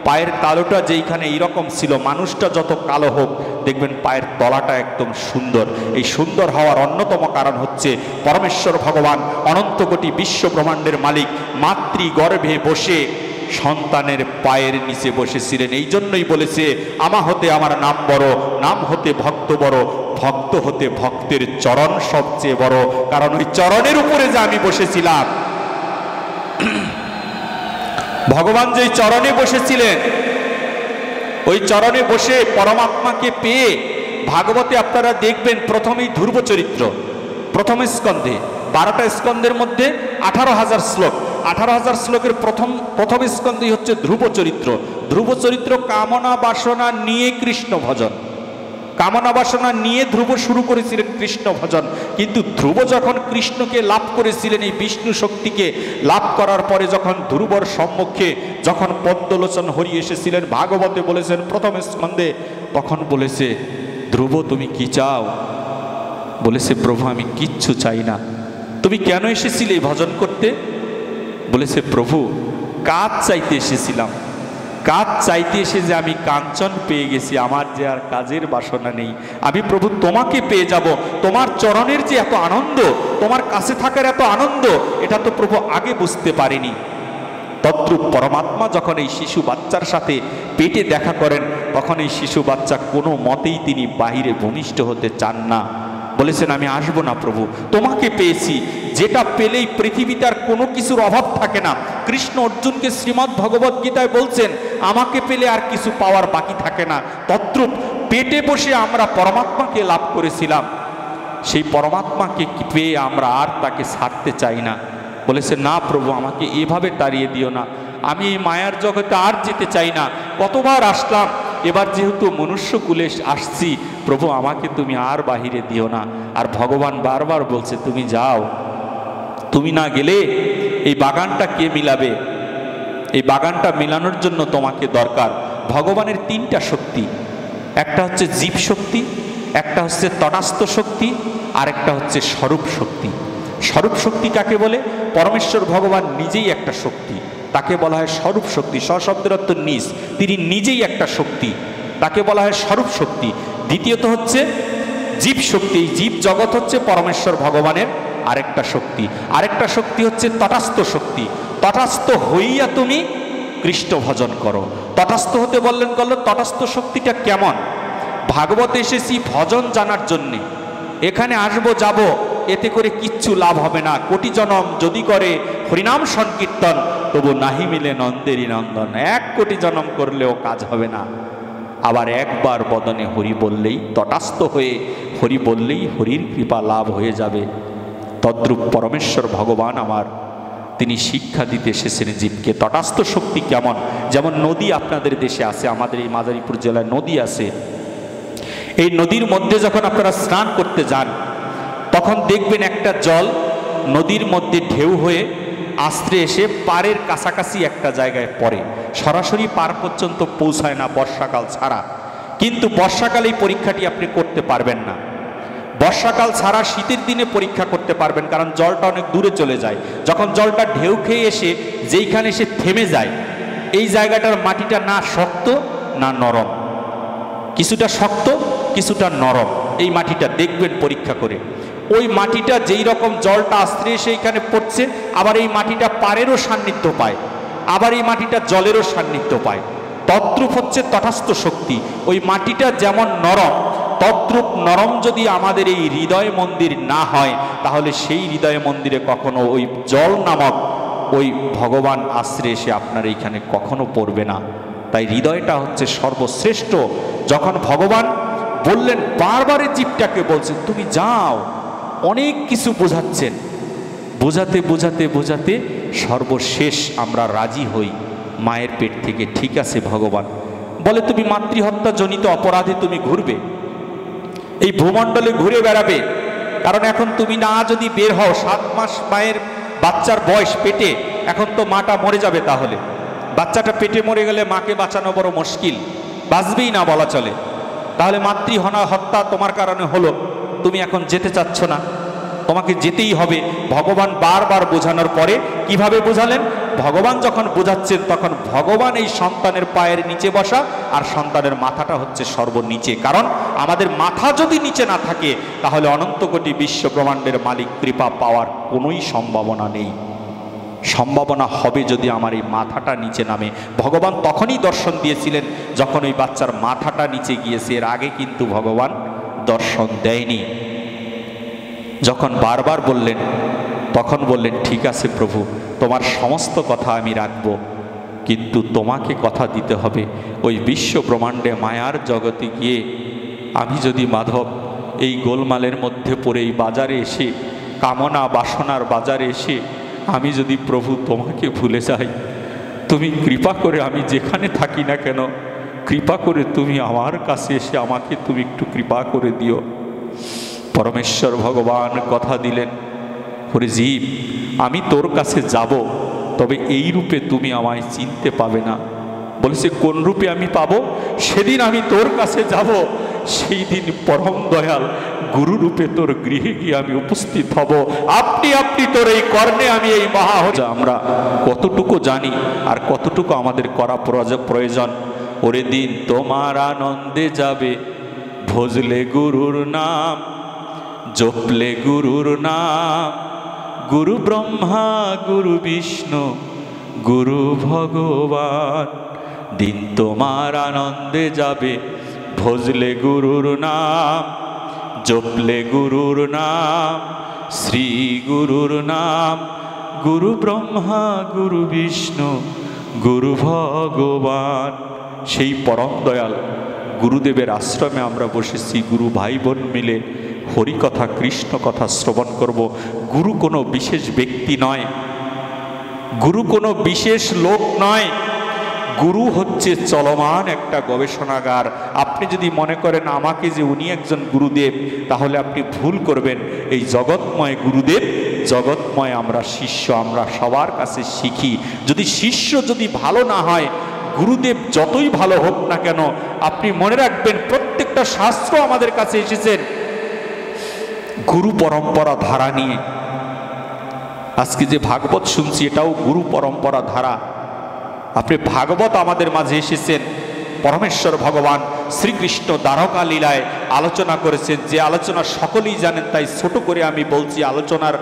পায়ের তালুটা যেইখানে এইরকম ছিল, মানুষটা যত কালো হোক দেখবেন পায়ের তলাটা একদম সুন্দর। এই সুন্দর হওয়ার অন্যতম কারণ হচ্ছে পরমেশ্বর ভগবান অনন্ত কোটি বিশ্ব ব্রহ্মাণ্ডের মালিক মাতৃগর্ভে বসে সন্তানের পায়ের নিচে বসেছিলেন। এই জন্যই বলেছে, আমা হতে আমার নাম বড়, নাম হতে ভক্ত বড়, ভক্ত হতে ভক্তের চরণ সবচেয়ে বড়। কারণ ওই চরণের উপরে যে আমি বসেছিলাম, ভগবান যেই চরণে বসেছিলেন, ওই চরণে বসে পরমাত্মাকে পেয়ে ভাগবতে আপনারা দেখবেন প্রথমেই ধ্রুব চরিত্র, প্রথম স্কন্ধে 12টা স্কন্ধের মধ্যে 18,000 শ্লোক। 18,000 শ্লোকের প্রথম স্কন্ধই হচ্ছে ধ্রুব চরিত্র। ধ্রুব চরিত্র কামনা বাসনা নিয়ে কৃষ্ণ ভজন, কামনা বাসনা নিয়ে ধ্রুব শুরু করেছিলেন কৃষ্ণ ভজন। কিন্তু ধ্রুব যখন কৃষ্ণকে লাভ করেছিলেন, এই বিষ্ণু শক্তিকে লাভ করার পরে যখন ধ্রুবর সম্মুখে যখন পদ্মলোচন হরি এসেছিলেন, ভাগবতে বলেছেন প্রথম স্কন্ধে, তখন বলেছে, ধ্রুব তুমি কি চাও? বলেছে, প্রভু আমি কিচ্ছু চাই না। তুমি কেন এসেছিলে ভজন করতে? বলেছে, প্রভু কাজ চাইতে এসেছিলাম। কাজ চাইতে এসে যে আমি কাঞ্চন পেয়ে গেছি, আমার যে আর কাজের বাসনা নেই। আমি প্রভু তোমাকে পেয়ে যাব। তোমার চরণের যে এত আনন্দ, তোমার কাছে থাকার এত আনন্দ, এটা তো প্রভু আগে বুঝতে পারিনি। তদ্রূপ পরমাত্মা যখন এই শিশু বাচ্চার সাথে পেটে দেখা করেন, তখন এই শিশু বাচ্চা কোনো মতেই তিনি বাহিরে ভূমিষ্ঠ হতে চান না। বলেছেন, আমি আসবো না প্রভু, তোমাকে পেয়েছি। যেটা পেলেই পৃথিবীতে আর কোনো কিছুর অভাব থাকে না। কৃষ্ণ অর্জুনকে শ্রীমদ্ ভগবদ গীতায় বলছেন, আমাকে পেলে আর কিছু পাওয়ার বাকি থাকে না। তদ্রূপ পেটে বসে আমরা পরমাত্মাকে লাভ করেছিলাম, সেই পরমাত্মাকে পেয়ে আমরা আর তাকে ছাড়তে চাই না। বলেছে, না প্রভু আমাকে এভাবে তাড়িয়ে দিও না, আমি এই মায়ার জগতে আর যেতে চাই না। কতবার আসলাম, এবার যেহেতু মনুষ্যকুলে আসছি, প্রভু আমাকে তুমি আর বাহিরে দিও না। আর ভগবান বারবার বলছে, তুমি যাও, তুমি না গেলে এই বাগানটা কে মিলাবে? এই বাগানটা মিলানোর জন্য তোমাকে দরকার। ভগবানের 3টা শক্তি, একটা হচ্ছে জীব শক্তি, একটা হচ্ছে তটাস্থ শক্তি, আর একটা হচ্ছে স্বরূপ শক্তি। স্বরূপ শক্তি কাকে বলে? পরমেশ্বর ভগবান নিজেই একটা শক্তি, তাকে বলা হয় স্বরূপ শক্তি। শব্দের অর্থ নিজ, তিনি নিজেই একটা শক্তি, তাকে বলা হয় স্বরূপ শক্তি। দ্বিতীয়ত হচ্ছে জীব শক্তি, এই জীব জগৎ হচ্ছে পরমেশ্বর ভগবানের আরেকটা শক্তি। আরেকটা শক্তি হচ্ছে তটাস্থ শক্তি। তটাস্থ হইয়া তুমি কৃষ্ণ ভজন করো। তটাস্থ হতে বললেন, তটাস্থ শক্তিটা কেমন? ভাগবতে এসেছি ভজন জানার জন্যে। এখানে আসবো যাব, এতে করে কিচ্ছু লাভ হবে না। কোটি জনম যদি করে হরিনাম সংকীর্তন, তবু নাহি মিলে নন্দেরই নন্দন। 1 কোটি জনম করলেও কাজ হবে না। আবার একবার বদনে হরি বললেই, তটাস্থ হয়ে হরি বললেই হরির কৃপা লাভ হয়ে যাবে। তদ্রূপ পরমেশ্বর ভগবান আমার, তিনি শিক্ষা দিতে এসেছেন জীবকে। তটাস্থ শক্তি কেমন? যেমন নদী আপনাদের দেশে আছে, আমাদের এই মাদারীপুর জেলায় নদী আছে। এই নদীর মধ্যে যখন আপনারা স্নান করতে যান, তখন দেখবেন একটা জল নদীর মধ্যে ঢেউ হয়ে আস্ত্রে এসে পাড়ের কাছাকাছি একটা জায়গায় পড়ে, সরাসরি পার পর্যন্ত পৌঁছায় না বর্ষাকাল ছাড়া। কিন্তু বর্ষাকালে এই পরীক্ষাটি আপনি করতে পারবেন না, বর্ষাকাল ছাড়া শীতের দিনে পরীক্ষা করতে পারবেন, কারণ জলটা অনেক দূরে চলে যায়। যখন জলটা ঢেউ খেয়ে এসে যেইখানে এসে থেমে যায়, এই জায়গাটার মাটিটা না শক্ত না নরম, কিছুটা শক্ত কিছুটা নরম, এই মাটিটা দেখবেন পরীক্ষা করে। ওই মাটিটা যেই রকম জলটা আস্ত্রে এসে এখানে পড়ছে, আবার এই মাটিটা পাড়েরও সান্নিধ্য পায়, আবার এই মাটিটা জলেরও সান্নিধ্য পায়। তদ্রূপ হচ্ছে তটাস্থ শক্তি। ওই মাটিটা যেমন নরম, তদ্রূপ নরম যদি আমাদের এই হৃদয় মন্দির না হয়, তাহলে সেই হৃদয় মন্দিরে কখনো ওই জল নামক ওই ভগবান আশ্রে এসে আপনার এইখানে কখনো পড়বে না। তাই হৃদয়টা হচ্ছে সর্বশ্রেষ্ঠ। যখন ভগবান বললেন, বারবার জীবটাকে বলছেন তুমি যাও, অনেক কিছু বোঝাচ্ছেন, বোঝাতে বোঝাতে বোঝাতে সর্বশেষ আমরা রাজি হই মায়ের পেট থেকে। ঠিক আছে ভগবান, বলে তুমি মাতৃহত্যা জনিত অপরাধে তুমি ঘুরবে, এই ভূমণ্ডলে ঘুরে বেড়াবে, কারণ এখন তুমি না যদি বের হও, 7 মাস মায়ের বাচ্চার বয়স পেটে, এখন তো মাটা মরে যাবে। তাহলে বাচ্চাটা পেটে মরে গেলে মাকে বাঁচানো বড় মুশকিল, বাঁচবেই না বলা চলে। তাহলে হত্যা তোমার কারণে হলো, তুমি এখন যেতে চাচ্ছ না, তোমাকে যেতেই হবে। ভগবান বারবার বোঝানোর পরে কিভাবে বোঝালেন? ভগবান যখন বোঝাচ্ছেন তখন ভগবান এই সন্তানের পায়ের নিচে বসা, আর সন্তানের মাথাটা হচ্ছে সর্বনিচে। কারণ আমাদের মাথা যদি নিচে না থাকে, তাহলে অনন্ত কোটি বিশ্ব ব্রহ্মাণ্ডের মালিক কৃপা পাওয়ার কোনোই সম্ভাবনা নেই। সম্ভাবনা হবে যদি আমার এই মাথাটা নিচে নামে। ভগবান তখনই দর্শন দিয়েছিলেন যখন ওই বাচ্চার মাথাটা নিচে গিয়েছে, এর আগে কিন্তু ভগবান দর্শন দেয়নি। যখন বারবার বললেন, তখন বললেন, ঠিক আছে প্রভু, তোমার সমস্ত কথা আমি রাখব, কিন্তু তোমাকে কথা দিতে হবে ওই বিশ্ব ব্রহ্মাণ্ডে মায়ার জগতে গিয়ে আমি যদি মাধব এই গোলমালের মধ্যে পড়ে এই বাজারে এসে, কামনা বাসনার বাজারে এসে আমি যদি প্রভু তোমাকে ভুলে যাই, তুমি কৃপা করে, আমি যেখানে থাকি না কেন, কৃপা করে তুমি আমার কাছে এসে আমাকে তুমি একটু কৃপা করে দিও। পরমেশ্বর ভগবান কথা দিলেন, ওরে জীব, আমি তোর কাছে যাব, তবে এই রূপে তুমি আমায় চিনতে পাবে না। বলেছে, কোন রূপে আমি পাবো? সেদিন আমি তোর কাছে যাব, সেই দিন পরম দয়াল গুরু রূপে তোর গৃহে গিয়ে আমি উপস্থিত হব। আপনি আপনি তোর এই কর্ণে আমি এই মহা। আমরা কতটুকু জানি আর কতটুকু আমাদের করা প্রয়োজন? ওরে দিন তোমার আনন্দে যাবে, ভজলে গুরুর নাম, জপলে গুরুর নাম, গুরু ব্রহ্মা গুরু বিষ্ণু গুরু ভগবান। দিন তোমার আনন্দে যাবে, ভজলে গুরুর নাম, জপলে গুরুর নাম, শ্রী গুরুর নাম, গুরু ব্রহ্মা গুরু বিষ্ণু গুরু ভগবান। সেই পরম দয়াল গুরুদেবের আশ্রমে আমরা বসেছি, গুরু ভাই বোন মিলে হরিকথা কৃষ্ণ কথা শ্রবণ করব। গুরু কোনো বিশেষ ব্যক্তি নয়, গুরু কোনো বিশেষ লোক নয়, গুরু হচ্ছে চলমান একটা গবেষণাগার। আপনি যদি মনে করেন আমাকে যে উনি একজন গুরুদেব, তাহলে আপনি ভুল করবেন। এই জগৎময় গুরুদেব, জগৎময় আমরা শিষ্য, আমরা সবার কাছে শিখি। যদি শিষ্য যদি ভালো না হয়, গুরুদেব যতই ভালো হোক না কেন, আপনি মনে রাখবেন প্রত্যেকটা শাস্ত্র আমাদের কাছে এসেছেন গুরু পরম্পরা ধারা নিয়ে। আজকে যে ভাগবত শুনছি, এটাও গুরু পরম্পরা ধারা। আপনি ভাগবত আমাদের মাঝে এসেছেন, পরমেশ্বর ভগবান শ্রীকৃষ্ণ দ্বারকা লীলায় আলোচনা করেছেন, যে আলোচনা সকলেই জানেন, তাই ছোট করে আমি বলছি আলোচনার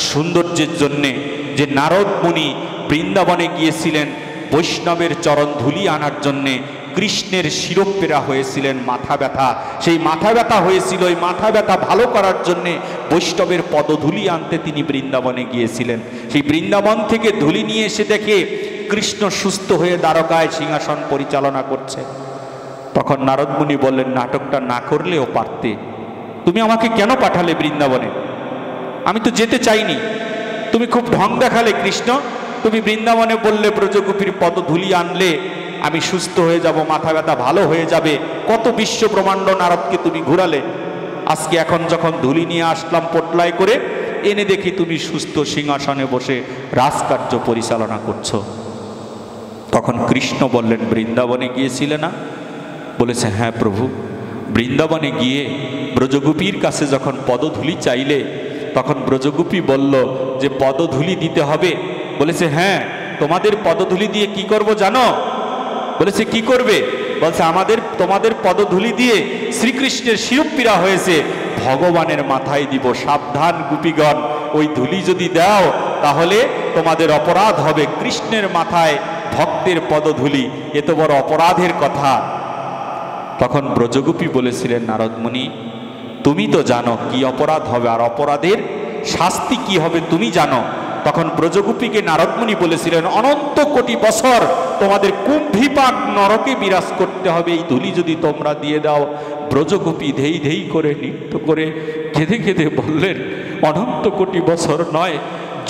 সৌন্দর্যের জন্যে। যে নারদ মুনি বৃন্দাবনে গিয়েছিলেন বৈষ্ণবের চরণ ধুলি আনার জন্যে, কৃষ্ণের শিরোপেরা হয়েছিলেন মাথা ব্যথা, সেই মাথা ব্যথা হয়েছিল, ওই মাথা ব্যথা ভালো করার জন্যে বৈষ্ণবের পদধূলি আনতে তিনি বৃন্দাবনে গিয়েছিলেন। সেই বৃন্দাবন থেকে ধুলি নিয়ে এসে দেখে কৃষ্ণ সুস্থ হয়ে দ্বারকায় সিংহাসন পরিচালনা করছে। তখন নারদ মুনি বললেন, নাটকটা না করলেও পারতে, তুমি আমাকে কেন পাঠালে বৃন্দাবনে? আমি তো যেতে চাইনি, তুমি খুব ঢং দেখালে কৃষ্ণ। তুমি বৃন্দাবনে বললে ব্রজগোপীর পদধূলি আনলে আমি সুস্থ হয়ে যাব, মাথা ব্যথা ভালো হয়ে যাবে। কত বিশ্ব ব্রহ্মাণ্ড নারদকে তুমি ঘুরালে। আজকে এখন যখন ধুলি নিয়ে আসলাম পোটলায় করে, এনে দেখি তুমি সুস্থ সিংহাসনে বসে রাজকার্য পরিচালনা করছো। তখন কৃষ্ণ বললেন, বৃন্দাবনে গিয়েছিলে না? বলেছে, হ্যাঁ প্রভু। বৃন্দাবনে গিয়ে ব্রজগোপীর কাছে যখন পদধূলি চাইলে, তখন ব্রজগোপী বলল যে পদধূলি দিতে হবে। বলেছে, হ্যাঁ, তোমাদের পদধূলি দিয়ে কি করব জানো? বলেছে, কি করবে? বলছে, তোমাদের পদধূলি দিয়ে শ্রীকৃষ্ণের শিরোপীড়া হয়েছে, ভগবানের মাথায় দিব। সাবধান গোপীগণ, ওই ধূলি যদি দাও তাহলে তোমাদের অপরাধ হবে। কৃষ্ণের মাথায় ভক্তের পদধূলি, এ তো বড় অপরাধের কথা। তখন ব্রজগোপী বলেছিলেন, নারদমুনি তুমি তো জানো কি অপরাধ হবে, আর অপরাধের শাস্তি কি হবে তুমি জানো। তখন ব্রজগোপীকে নারদমুনি বলেছিলেন, অনন্ত কোটি বছর তোমাদের কুম্ভীপাক নরকে বিরাজ করতে হবে এই ধূলি যদি তোমরা দিয়ে দাও। ব্রজগোপী ধেই ধেই করে নৃত্য করে কেঁদে কেঁদে বললেন, অনন্ত কোটি বছর নয়,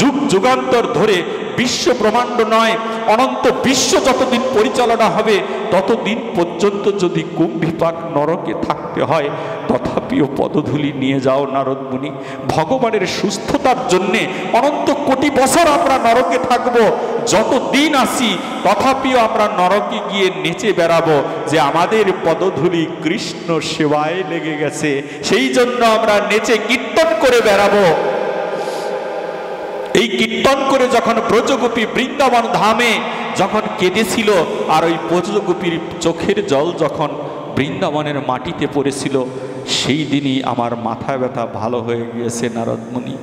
যুগ যুগান্তর ধরে, বিশ্ব ব্রহ্মাণ্ড নয়, অনন্ত বিশ্ব যতদিন পরিচালনা হবে ততদিন পর্যন্ত যদি কুম্ভীপাক নরকে থাকতে হয়, তথাপিও পদধূলি নিয়ে যাও নারদমুনি। ভগবানের সুস্থতার জন্যে অনন্ত কোটি বছর আমরা নরকে থাকব, যতদিন আসি তথাপিও আমরা নরকে গিয়ে নেচে বেড়াবো যে আমাদের পদধূলি কৃষ্ণ সেবায় লেগে গেছে, সেই জন্য আমরা নেচে কীর্তন করে বেড়াবো। এই কীর্তন করে যখন ব্রজগোপী বৃন্দাবন ধামে যখন কেঁদেছিল, আর ওই ব্রজগোপীর চোখের জল যখন বৃন্দাবনের মাটিতে পড়েছিল, সেই দিনই আমার মাথা ব্যথা ভালো হয়ে গিয়েছে নারদমুনি।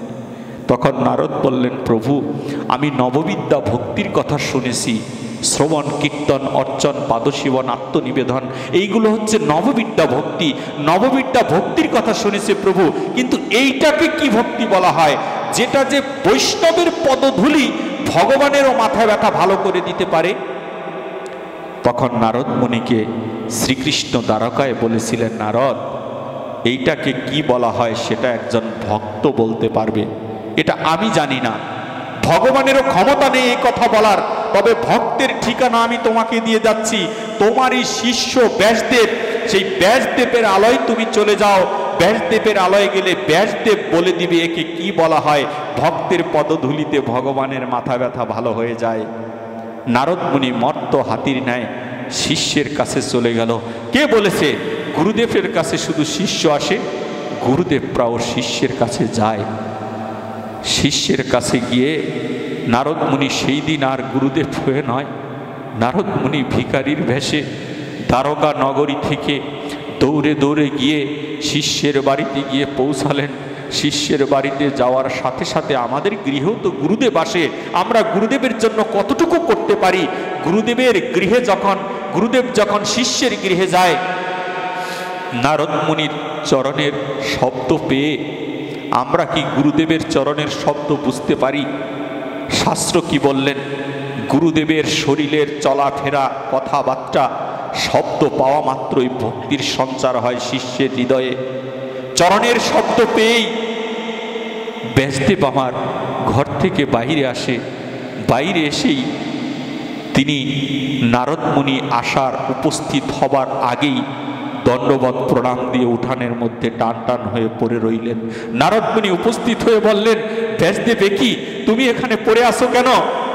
তখন নারদ বললেন, প্রভু আমি নববিদ্যা ভক্তির কথা শুনেছি, শ্রবণ কীর্তন অর্চন পাদশীবন আত্মনিবেদন, এইগুলো হচ্ছে নববিদ্যা ভক্তি। নববিদ্যা ভক্তির কথা শুনেছে প্রভু, কিন্তু এইটাকে কি ভক্তি বলা হয়, যেটা যে বৈষ্ণবের পদধূলি ভগবানেরও মাথা ব্যথা ভালো করে দিতে পারে? তখন নারদ মুনিকে শ্রীকৃষ্ণ দ্বারকায় বলেছিলেন, নারদ এইটাকে কি বলা হয় সেটা একজন ভক্ত বলতে পারবে, এটা আমি জানি না। ভগবানেরও ক্ষমতা নেই এই কথা বলার, তবে ভক্তের ঠিকানা আমি তোমাকে দিয়ে যাচ্ছি। তোমারই শিষ্য ব্যাসদেব, সেই ব্যাসদেবের আলয় তুমি চলে যাও। ব্যাসদেবের আলয়ে গেলে ব্যাসদেব বলে দিবে একে কি বলা হয়। ভক্তের পদধূলিতে ভগবানের মাথা ব্যথা ভালো হয়ে যায়। নারদ মুনি মর্ত হাতির ন্যায় শিষ্যের কাছে চলে গেল। কে বলেছে গুরুদেবের কাছে শুধু শিষ্য আসে? গুরুদেব প্রায় শিষ্যের কাছে যায়। শিষ্যের কাছে গিয়ে নারদ মুনি সেই দিন আর গুরুদেব হয়ে নয়, নারদ মুনি ভিখারির বেশে দ্বারকা নগরী থেকে দৌড়ে দৌড়ে গিয়ে শিষ্যের বাড়িতে গিয়ে পৌঁছালেন। শিষ্যের বাড়িতে যাওয়ার সাথে সাথে আমাদের গৃহেও তো গুরুদেব আসে, আমরা গুরুদেবের জন্য কতটুকু করতে পারি। গুরুদেবের গৃহে গুরুদেব যখন শিষ্যের গৃহে যায়, নারদ মুনির চরণের শব্দ পেয়ে আমরা কি গুরুদেবের চরণের শব্দ বুঝতে পারি? শাস্ত্র কি বললেন? গুরুদেবের শরীরের চলাফেরা কথাবার্তা শব্দ পাওয়া মাত্রই ভক্তির সঞ্চার হয় শিষ্যের হৃদয়ে। চরণের শব্দ পেয়েই ব্যাসদেব আমার ঘর থেকে বাইরে আসে। বাইরে এসেই তিনি নারদ মুনি আসার উপস্থিত হবার আগেই দণ্ডবত প্রণাম দিয়ে উঠানের মধ্যে টান টান হয়ে পড়ে রইলেন। নারদ মুনি উপস্থিত হয়ে বললেন, ব্যাসদেব কি তুমি এখানে পড়ে আসো কেন?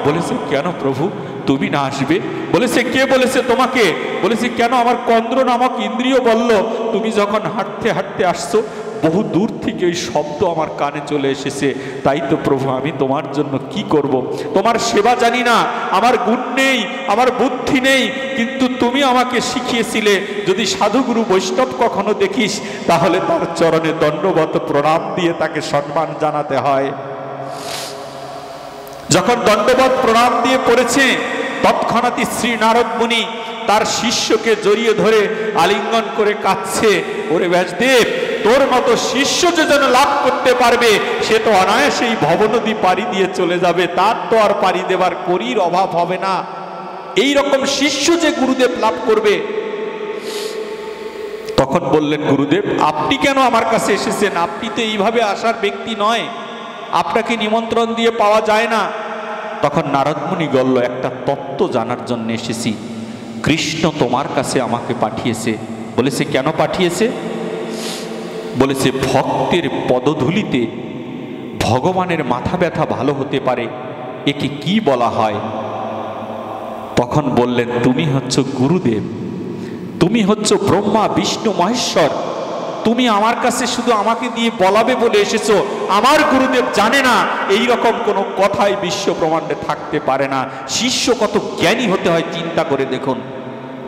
বলেছে, কেন প্রভু তুমি না আসবে? বলেছে, কে বলেছে তোমাকে? বলেছে, কেন আমার কন্দ্র নামক ইন্দ্রিয় বলল তুমি যখন হাঁটতে হাঁটতে আসছো, বহু দূর থেকে ওই শব্দ আমার কানে চলে এসেছে। তাই তো প্রভু আমি তোমার জন্য কি করব? তোমার সেবা জানি না, আমার গুণ নেই, আমার বুদ্ধি নেই, কিন্তু তুমি আমাকে শিখিয়েছিলে যদি সাধুগুরু বৈষ্ণব কখনো দেখিস তাহলে তার চরণে দণ্ডবত প্রণাম দিয়ে তাকে সম্মান জানাতে হয়। যখন দণ্ডবত প্রণাম দিয়ে পড়েছে, তৎক্ষণাৎই শ্রী নারদ মুনি তার শিষ্যকে জড়িয়ে ধরে আলিঙ্গন করে কাঁদছে, ওরে ব্যাসদেব তোর মতো শিষ্য যে যেন লাভ করতে পারবে, সে তো অনায়াসেই ভবনদী পাড়ি দিয়ে চলে যাবে, তার তো আর পাড়ি দেবার করির অভাব হবে না। এই রকম শিষ্য যে গুরুদেব লাভ করবে। তখন বললেন, গুরুদেব আপনি কেন আমার কাছে এসেছেন? আপনি তো এইভাবে আসার ব্যক্তি নয়, আপনাকে নিমন্ত্রণ দিয়ে পাওয়া যায় না। তখন নারদ মুনি বলল, একটা তত্ত্ব জানার জন্য এসেছি, কৃষ্ণ তোমার কাছে আমাকে পাঠিয়েছে। বলেছে, কেন পাঠিয়েছে? বলেছে, ভক্তের পদধূলিতে ভগবানের মাথা ব্যথা ভালো হতে পারে, একে কি বলা হয়? তখন বললেন, তুমি হচ্ছ গুরুদেব, তুমি হচ্ছ ব্রহ্মা বিষ্ণু মহেশ্বর, তুমি আমার কাছে শুধু আমাকে দিয়ে বলাবে বলে এসেছো। আমার গুরুদেব জানে না এই রকম কোনো কথাই বিশ্ব ব্রহ্মাণ্ডে থাকতে পারে না। শিষ্য কত জ্ঞানী হতে হয় চিন্তা করে দেখুন,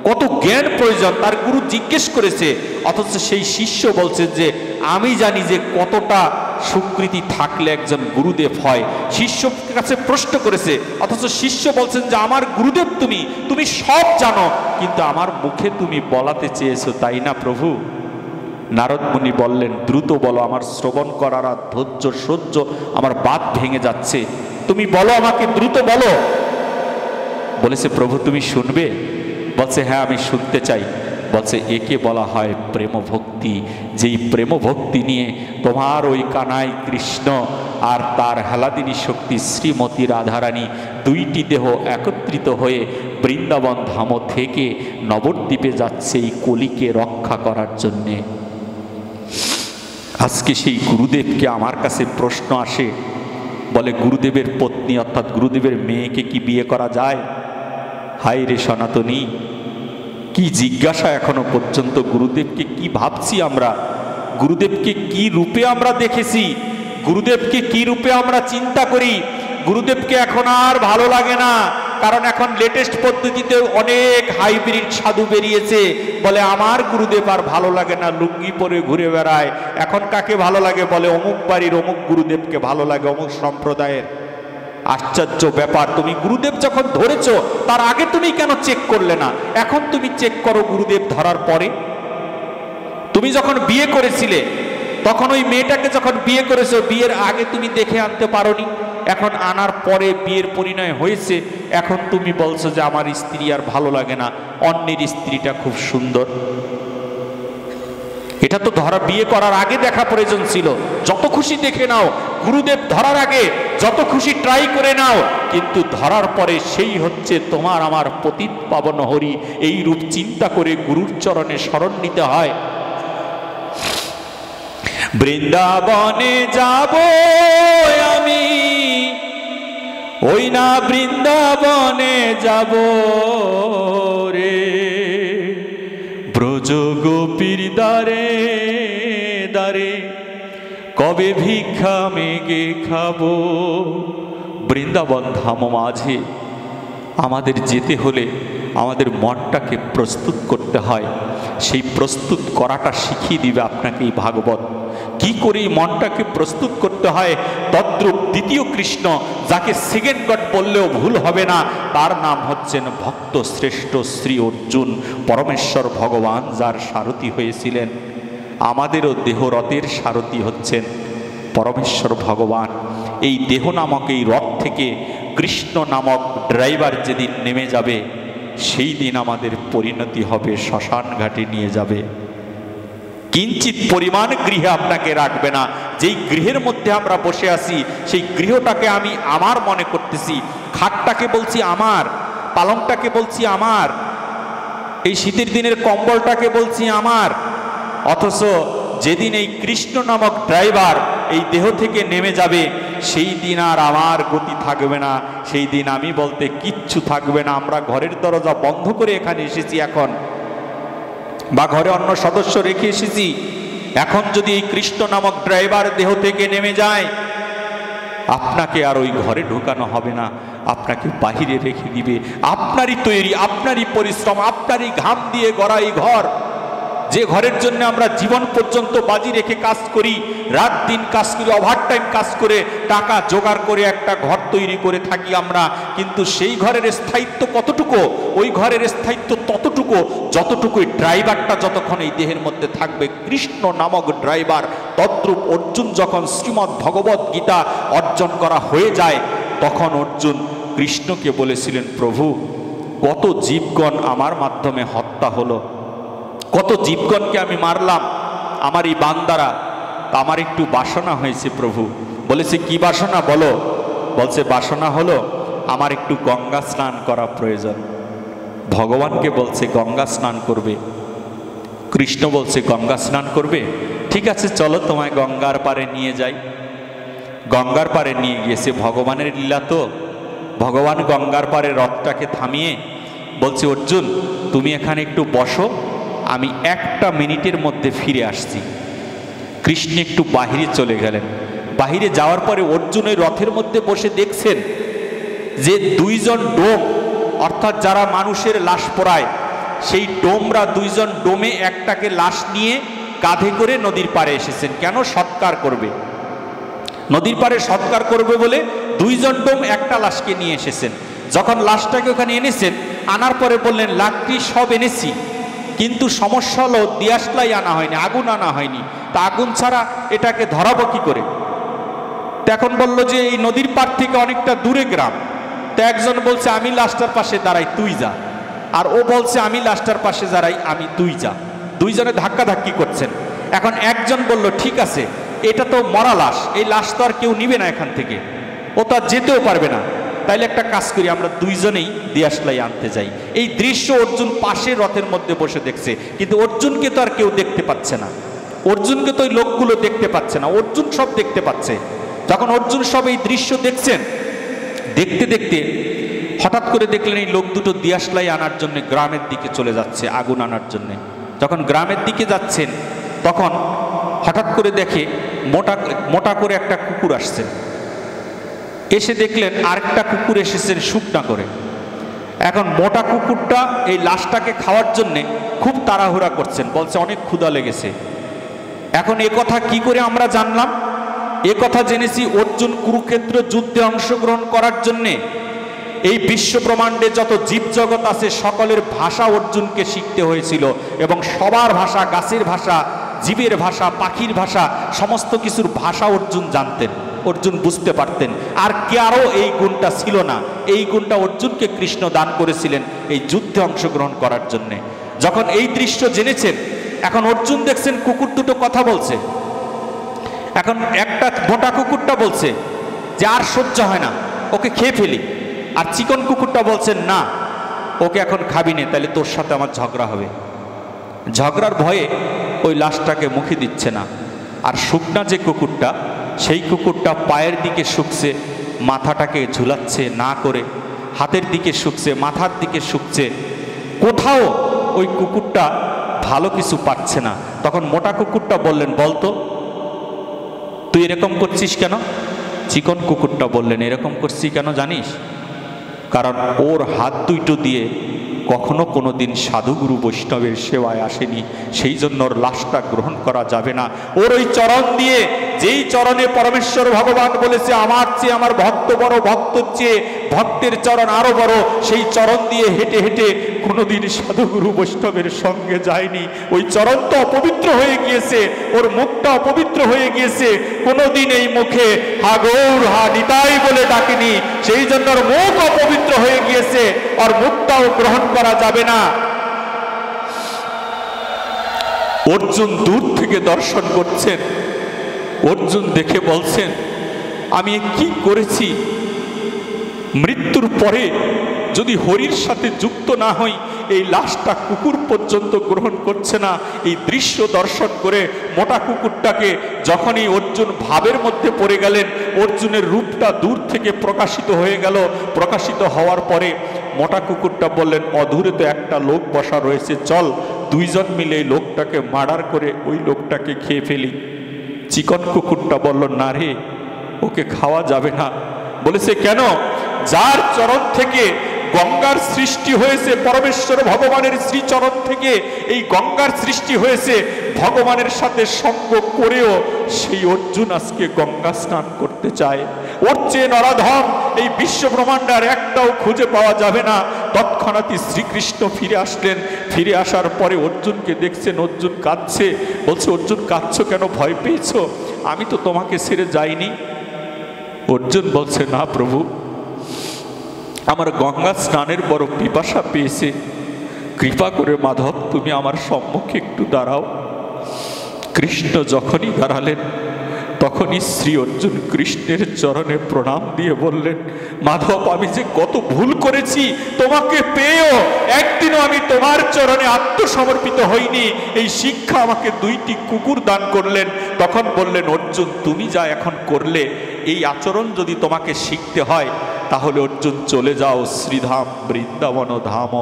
কত জ্ঞান প্রয়োজন। তার গুরু জিজ্ঞেস করেছে, অথচ সেই শিষ্য বলছে যে আমি জানি যে কতটা স্বীকৃতি থাকলে একজন গুরুদেব হয়। শিষ্য কাছে প্রশ্ন করেছে, অথচ শিষ্য বলছেন যে আমার গুরুদেব তুমি, তুমি সব জানো, কিন্তু আমার মুখে তুমি বলাতে চেয়েছো, তাই না প্রভু? নারদ মুনি বললেন, দ্রুত বলো, আমার শ্রবণ করার আর ধৈর্য সহ্য আমার বাত ভেঙে যাচ্ছে, তুমি বলো, আমাকে দ্রুত বলো। বলেছে, প্রভু তুমি শুনবে? বলছে, হ্যাঁ আমি শুনতে চাই। বলছে, একে বলা হয় প্রেম ভক্তি। যেই প্রেম ভক্তি নিয়ে তোমার ওই কানাই কৃষ্ণ আর তার হেলাদিনী শক্তি শ্রীমতী রাধারানী দুইটি দেহ একত্রিত হয়ে বৃন্দাবন ধাম থেকে নবদ্বীপে যাচ্ছে এই কলিকে রক্ষা করার জন্যে। আজকে সেই গুরুদেবকে আমার কাছে প্রশ্ন আসে, বলে গুরুদেবের পত্নী অর্থাৎ গুরুদেবের মেয়েকে কি বিয়ে করা যায়? হায় রে সনাতনী, কি জিজ্ঞাসা এখনো পর্যন্ত! গুরুদেবকে কি ভাবছি আমরা? গুরুদেবকে কি রূপে আমরা দেখেছি? গুরুদেবকে কি রূপে আমরা চিন্তা করি? গুরুদেবকে এখন আর ভালো লাগে না, কারণ এখন লেটেস্ট পদ্ধতিতে অনেক হাইব্রিড সাধু বেরিয়েছে। বলে আমার গুরুদেব আর ভালো লাগে না, লুঙ্গি পরে ঘুরে বেড়ায়। এখন কাকে ভালো লাগে? বলে অমুক বাড়ির অমুক গুরুদেবকে ভালো লাগে, অমুক সম্প্রদায়ের। আশ্চর্য ব্যাপার! তুমি গুরুদেব যখন ধরেছো তার আগে তুমি কেন চেক করলে না? এখন তুমি চেক করো গুরুদেব ধরার পরে। তুমি যখন বিয়ে করেছিলে তখন ওই মেয়েটাকে যখন বিয়ে করেছো, বিয়ের আগে তুমি দেখে আনতে পারোনি, এখন আনার পরে বিয়ের পরিণয় হয়েছে, এখন তুমি বলছো যে আমার স্ত্রী আর ভালো লাগে না, অন্যের স্ত্রীটা খুব সুন্দর। এটা তো ধরা বিয়ে করার আগে দেখা প্রয়োজন ছিল। যত খুশি দেখে নাও, গুরুদেব ধরার আগে যত খুশি ট্রাই করে নাও, কিন্তু ধরার পরে সেই হচ্ছে তোমার আমার পতিত পাবন হরি। এই রূপ চিন্তা করে গুরুর চরণে শরণ নিতে হয়। বৃন্দাবনে যাব আমি, ওই না বৃন্দাবনে যাব রে, ব্রজ গোপীর দ্বারে দ্বারে কবে ভিক্ষা মেগে খাবো। বৃন্দাবন ধাম মাঝে আমাদের যেতে হলে আমাদের মনটাকে প্রস্তুত করতে হয়। সেই প্রস্তুত করাটা শিখিয়ে দিবে আপনাকে এই ভাগবত। কি করে এই মনটাকে প্রস্তুত করতে হয়, তদ্রূপ দ্বিতীয় কৃষ্ণ, যাকে সেকেন্ড গড বললেও ভুল হবে না, তার নাম হচ্ছেন ভক্ত শ্রেষ্ঠ শ্রী অর্জুন, পরমেশ্বর ভগবান যার সারথি হয়েছিলেন। আমাদেরও দেহরথের সারথি হচ্ছেন পরমেশ্বর ভগবান। এই দেহ নামক এই রথ থেকে কৃষ্ণ নামক ড্রাইভার যেদিন নেমে যাবে, সেই দিন আমাদের পরিণতি হবে শ্মশান ঘাটে নিয়ে যাবে। কিঞ্চিত পরিমাণ গৃহে আপনাকে রাখবে না। যেই গৃহের মধ্যে আমরা বসে আছি, সেই গৃহটাকে আমি আমার মনে করতেছি, খাটটাকে বলছি আমার, পালংটাকে বলছি আমার, এই শীতের দিনের কম্বলটাকে বলছি আমার। অথচ যেদিন এই কৃষ্ণ নামক ড্রাইভার এই দেহ থেকে নেমে যাবে, সেই দিন আর আমার গতি থাকবে না, সেই দিন আমি বলতে কিচ্ছু থাকবে না। আমরা ঘরের দরজা বন্ধ করে এখানে এসেছি এখন, বা ঘরে অন্য সদস্য রেখে এসেছি। এখন যদি এই কৃষ্ণ নামক ড্রাইভার দেহ থেকে নেমে যায়, আপনাকে আর ওই ঘরে ঢোকানো হবে না, আপনাকে বাহিরে রেখে দিবে। আপনারই তৈরি, আপনারই পরিশ্রম, আপনারই ঘাম দিয়ে গড়া এই ঘর, যে ঘরের জন্য আমরা জীবন পর্যন্ত বাজি রেখে কাজ করি, রাত দিন কাজ করি, ওভারটাইম কাজ করে টাকা জোগাড় করে একটা ঘর তৈরি করে থাকি আমরা। কিন্তু সেই ঘরের স্থায়িত্ব কতটুকু? ওই ঘরের স্থায়িত্ব ততটুকু যতটুকু ড্রাইভারটা যতক্ষণ এই দেহের মধ্যে থাকবে, কৃষ্ণ নামক ড্রাইভার। তদ্রূপ অর্জুন যখন শ্রীমদ্ ভগবত গীতা অর্জন করা হয়ে যায়, তখন অর্জুন কৃষ্ণকে বলেছিলেন, প্রভু কত জীবগণ আমার মাধ্যমে হত্যা হলো, কত জীবগণকে আমি মারলাম, আমার এই বান্দারা, আমার একটু বাসনা হয়েছে প্রভু। বলেছে, কি বাসনা বলো? বলছে, বাসনা হলো আমার একটু গঙ্গা স্নান করা প্রয়োজন। ভগবানকে বলছে গঙ্গা স্নান করবে। কৃষ্ণ বলছে গঙ্গা স্নান করবে, ঠিক আছে চলো তোমায় গঙ্গার পারে নিয়ে যাই। গঙ্গার পারে নিয়ে গিয়েছে। ভগবানের লীলা তো, ভগবান গঙ্গার পারে রথটাকে থামিয়ে বলছে, অর্জুন তুমি এখানে একটু বসো, আমি 1 মিনিটের মধ্যে ফিরে আসছি। কৃষ্ণ একটু বাহিরে চলে গেলেন। বাহিরে যাওয়ার পরে অর্জুন ওই রথের মধ্যে বসে দেখছেন যে 2 জন ডোম, অর্থাৎ যারা মানুষের লাশ পোড়ায়, সেই ডোমরা 2 জন ডোমে একটাকে লাশ নিয়ে কাঁধে করে নদীর পাড়ে এসেছেন। কেন? সৎকার করবে, নদীর পাড়ে সৎকার করবে বলে 2 জন ডোম একটা লাশকে নিয়ে এসেছেন। যখন লাশটাকে ওখানে এনেছেন, আনার পরে বললেন লাকড়ি সব এনেছি, কিন্তু সমস্যা হলো দিয়াশলাই আনা হয়নি, আগুন আনা হয়নি। তা আগুন ছাড়া এটাকে ধরাবো কি করে? তো এখন বললো যে এই নদীর পাড় থেকে অনেকটা দূরে গ্রাম। তো একজন বলছে আমি লাশটার পাশে দাঁড়াই, তুই যা। আর ও বলছে আমি লাশটার পাশে দাঁড়াই, আমি, তুই যা। 2 জনে ধাক্কাধাক্কি করছেন। এখন একজন বলল ঠিক আছে, এটা তো মরা লাশ, এই লাশ তো আর কেউ নিবে না এখান থেকে, ও তো আর যেতেও পারবে না, তাইলে একটা কাজ করি, আমরা 2 জনেই দিয়াশলাই আনতে যাই। এই দৃশ্য অর্জুন পাশে রথের মধ্যে বসে দেখছে, কিন্তু অর্জুনকে তো আর কেউ দেখতে পাচ্ছে না, অর্জুনকে তো ওই লোকগুলো দেখতে পাচ্ছে না, অর্জুন সব দেখতে পাচ্ছে। যখন অর্জুন সব এই দৃশ্য দেখছেন, দেখতে দেখতে হঠাৎ করে দেখলেন এই লোক দুটো দিয়াশলাই আনার জন্য গ্রামের দিকে চলে যাচ্ছে, আগুন আনার জন্য। যখন গ্রামের দিকে যাচ্ছেন, তখন হঠাৎ করে দেখে মোটা করে একটা কুকুর আসছে। এসে দেখলেন আরেকটা কুকুর এসেছেন শুকনা করে। এখন মোটা কুকুরটা এই লাশটাকে খাওয়ার জন্যে খুব তাড়াহুড়া করছেন, বলছে অনেক ক্ষুধা লেগেছে। এখন এ কথা কি করে আমরা জানলাম? এ কথা জেনেছি অর্জুন কুরুক্ষেত্র যুদ্ধে অংশগ্রহণ করার জন্যে এই বিশ্ব ব্রহ্মাণ্ডে যত জীবজগৎ আছে সকলের ভাষা অর্জুনকে শিখতে হয়েছিল, এবং সবার ভাষা, গাছের ভাষা, জীবের ভাষা, পাখির ভাষা, সমস্ত কিছুর ভাষা অর্জুন জানতেন, অর্জুন বুঝতে পারতেন। আর কারো এই গুণটা ছিল না, এই গুণটা অর্জুনকে কৃষ্ণ দান করেছিলেন এই যুদ্ধে অংশগ্রহণ করার জন্যে। যখন এই দৃশ্য জেনেছেন, এখন অর্জুন দেখছেন কুকুর দুটো কথা বলছে। এখন একটা মোটা কুকুরটা বলছে যে আর সহ্য হয় না, ওকে খেয়ে ফেলি। আর চিকন কুকুরটা বলছেন না, ওকে এখন খাবি নে, তাহলে তোর সাথে আমার ঝগড়া হবে। ঝগড়ার ভয়ে ওই লাশটাকে মুখে দিচ্ছে না। আর শুকনা যে কুকুরটা, সেই কুকুরটা পায়ের দিকে শুকছে, মাথাটাকে ঝুলাচ্ছে না করে, হাতের দিকে শুকছে, মাথার দিকে শুকছে, কোথাও ওই কুকুরটা ভালো কিছু পাচ্ছে না। তখন মোটা কুকুরটা বললেন, বলতো তুই এরকম করছিস কেন? চিকন কুকুরটা বললেন, এরকম করছি কেন জানিস? কারণ ওর হাত দুটো দিয়ে কখনো কোনো দিন সাধুগুরু বৈষ্ণবের সেবায় আসেনি, সেই জন্য ওর লাশটা গ্রহণ করা যাবে না। ওর ওই চরণ দিয়ে, যেই চরণে পরমেশ্বর ভগবান বলেছে আমার চেয়ে আমার ভক্ত বড়, ভক্তর চেয়ে ভক্তের চরণ আরো বড়, সেই চরণ দিয়ে হেঁটে হেঁটে কোনোদিন সাধুগুরু বৈষ্ণবের সঙ্গে যায়নি। ওই চরণ তো অপবিত্র হয়ে গিয়েছে, ওর মুখটা অপবিত্র হয়ে গিয়েছে, কোনোদিন এই মুখে হা গৌর হা নিতাই বলে ডাকেনি, সেই জন্য ওর মুখ অপবিত্র হয়ে গিয়েছে, আর মুখটাও গ্রহণ করা যাবে না। অর্জুন দূর থেকে দর্শন করছেন। অর্জুন দেখে বলছেন, আমি কি করেছি? মৃত্যুর পরে যদি হরির সাথে যুক্ত না হই, এই লাশটা কুকুর পর্যন্ত গ্রহণ করছে না। এই দৃশ্য দর্শন করে মোটা কুকুরটাকে যখনই অর্জুন ভাবের মধ্যে পড়ে গেলেন, অর্জুনের রূপটা দূর থেকে প্রকাশিত হয়ে গেল। প্রকাশিত হওয়ার পরে মোটা কুকুরটা বললেন, অদূরে তো একটা লোক বসা রয়েছে, চল 2 জন মিলে এই লোকটাকে মার্ডার করে ওই লোকটাকে খেয়ে ফেলি। চিকন কুকুরটা বলল, না রে, ওকে খাওয়া যাবে না। বলেছে কেন? যার চরণ থেকে গঙ্গার সৃষ্টি হয়েছে, পরমেশ্বর ভগবানের শ্রীচরণ থেকে এই গঙ্গার সৃষ্টি হয়েছে, ভগবানের সাথে সঙ্গ করেও সেই অর্জুন আজকে গঙ্গা স্নান করতে চায়। ওর চেয়ে নরাধম এই বিশ্ব ব্রহ্মাণ্ডের একটাও খুঁজে পাওয়া যাবে না। তৎক্ষণাৎই শ্রীকৃষ্ণ ফিরে আসলেন। ফিরে আসার পরে অর্জুনকে দেখছেন, অর্জুন কাঁদছে। বলছে, অর্জুন কাঁদছো কেন? ভয় পেয়েছো? আমি তো তোমাকে ছেড়ে যাইনি। অর্জুন বলছে, না প্রভু, আমার গঙ্গা স্নানের বড় পিপাসা পেয়েছে, কৃপা করে মাধব তুমি আমার সম্মুখে একটু দাঁড়াও। কৃষ্ণ যখনই দাঁড়ালেন, তখনই শ্রী অর্জুন কৃষ্ণের চরণে প্রণাম দিয়ে বললেন, মাধব, আমি যে কত ভুল করেছি, তোমাকে পেয়েও একদিনও আমি তোমার চরণে আত্মসমর্পিত হইনি। এই শিক্ষা আমাকে 2টি কুকুর দান করলেন। তখন বললেন, অর্জুন তুমি যা এখন করলে, এই আচরণ যদি তোমাকে শিখতে হয় তাহলে অর্জুন চলে যাও শ্রীধাম বৃন্দাবন ধাম।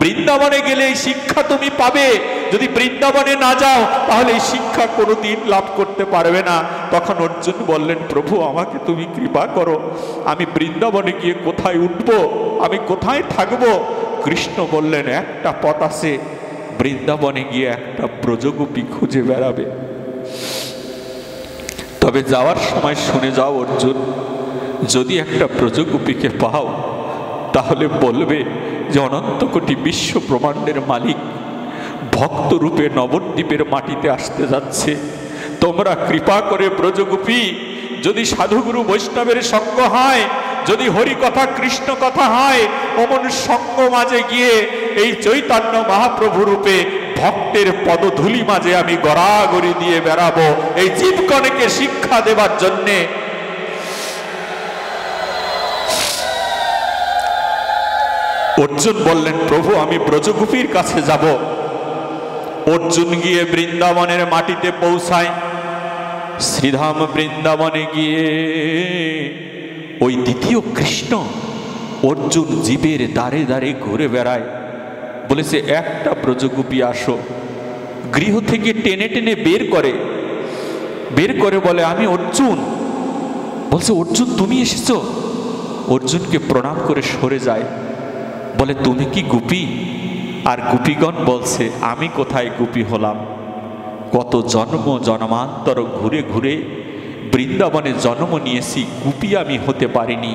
বৃন্দাবনে গেলে এই শিক্ষা তুমি পাবে, যদি বৃন্দাবনে না যাও তাহলে এই শিক্ষা কোনোদিন লাভ করতে পারবে না। তখন অর্জুন বললেন, প্রভু আমাকে তুমি কৃপা করো, আমি বৃন্দাবনে গিয়ে কোথায় উঠব, আমি কোথায় থাকব? কৃষ্ণ বললেন, একটা পথ আছে, বৃন্দাবনে গিয়ে একটা ব্রজগোপী খুঁজে বেড়াবে। তবে যাওয়ার সময় শুনে যাও অর্জুন, যদি একটা ব্রজগোপীকে পাও তাহলে বলবে যে অনন্ত কোটি বিশ্ব ব্রহ্মাণ্ডের মালিক ভক্ত রূপে নবদ্বীপের মাটিতে আসতে যাচ্ছে। তোমরা কৃপা করে ব্রজগোপী, যদি সাধুগুরু বৈষ্ণবের সঙ্গ হয়, যদি হরি কথা কৃষ্ণ কথা হয়, অমন সঙ্গ মাঝে গিয়ে এই চৈতন্য মহাপ্রভু রূপে ভক্তের পদধূলি মাঝে আমি গড়াগড়ি দিয়ে বেড়াবো, এই জীবগণকে শিক্ষা দেবার জন্যে। অর্জুন বললেন, প্রভু আমি ব্রজগোপীর কাছে যাব। অর্জুন গিয়ে বৃন্দাবনের মাটিতে পৌঁছায়। শ্রীধাম বৃন্দাবনে গিয়ে ওই দ্বিতীয় কৃষ্ণ অর্জুন জীবের দ্বারে দ্বারে ঘুরে বেড়ায়। বলেছে, একটা ব্রজগোপী আসো। গৃহ থেকে টেনে টেনে বের করে বলে, আমি অর্জুন। বলছে, অর্জুন তুমি এসেছো? অর্জুনকে প্রণাম করে সরে যায়, বলে, তুমি কি গোপী? আর গোপীগণ বলছে, আমি কোথায় গোপী হলাম? কত জন্ম জন্মান্তর ঘুরে ঘুরে বৃন্দাবনে জন্ম নিয়েছি, গোপী আমি হতে পারিনি।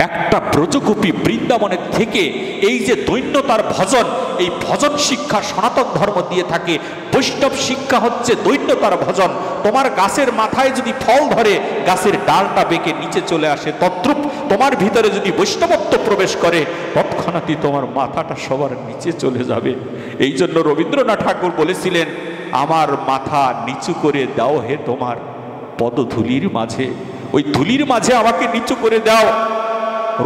একটা ব্রজগোপী বৃন্দাবনের থেকে এই যে দৈন্যতার ভজন, এই ভজন শিক্ষা সনাতন ধর্ম দিয়ে থাকে। বৈষ্ণব শিক্ষা হচ্ছে দৈন্যতার ভজন। তোমার গাছের মাথায় যদি ফল ধরে, গাছের ডালটা বেঁকে নিচে চলে আসে, তদ্রূপ তোমার ভিতরে যদি বৈষ্ণবত্ব প্রবেশ করে, তৎক্ষণাৎই তোমার মাথাটা সবার নিচে চলে যাবে। এই জন্য রবীন্দ্রনাথ ঠাকুর বলেছিলেন, আমার মাথা নিচু করে দাও হে তোমার পদধূলির মাঝে, ওই ধুলির মাঝে আমাকে নিচু করে দাও।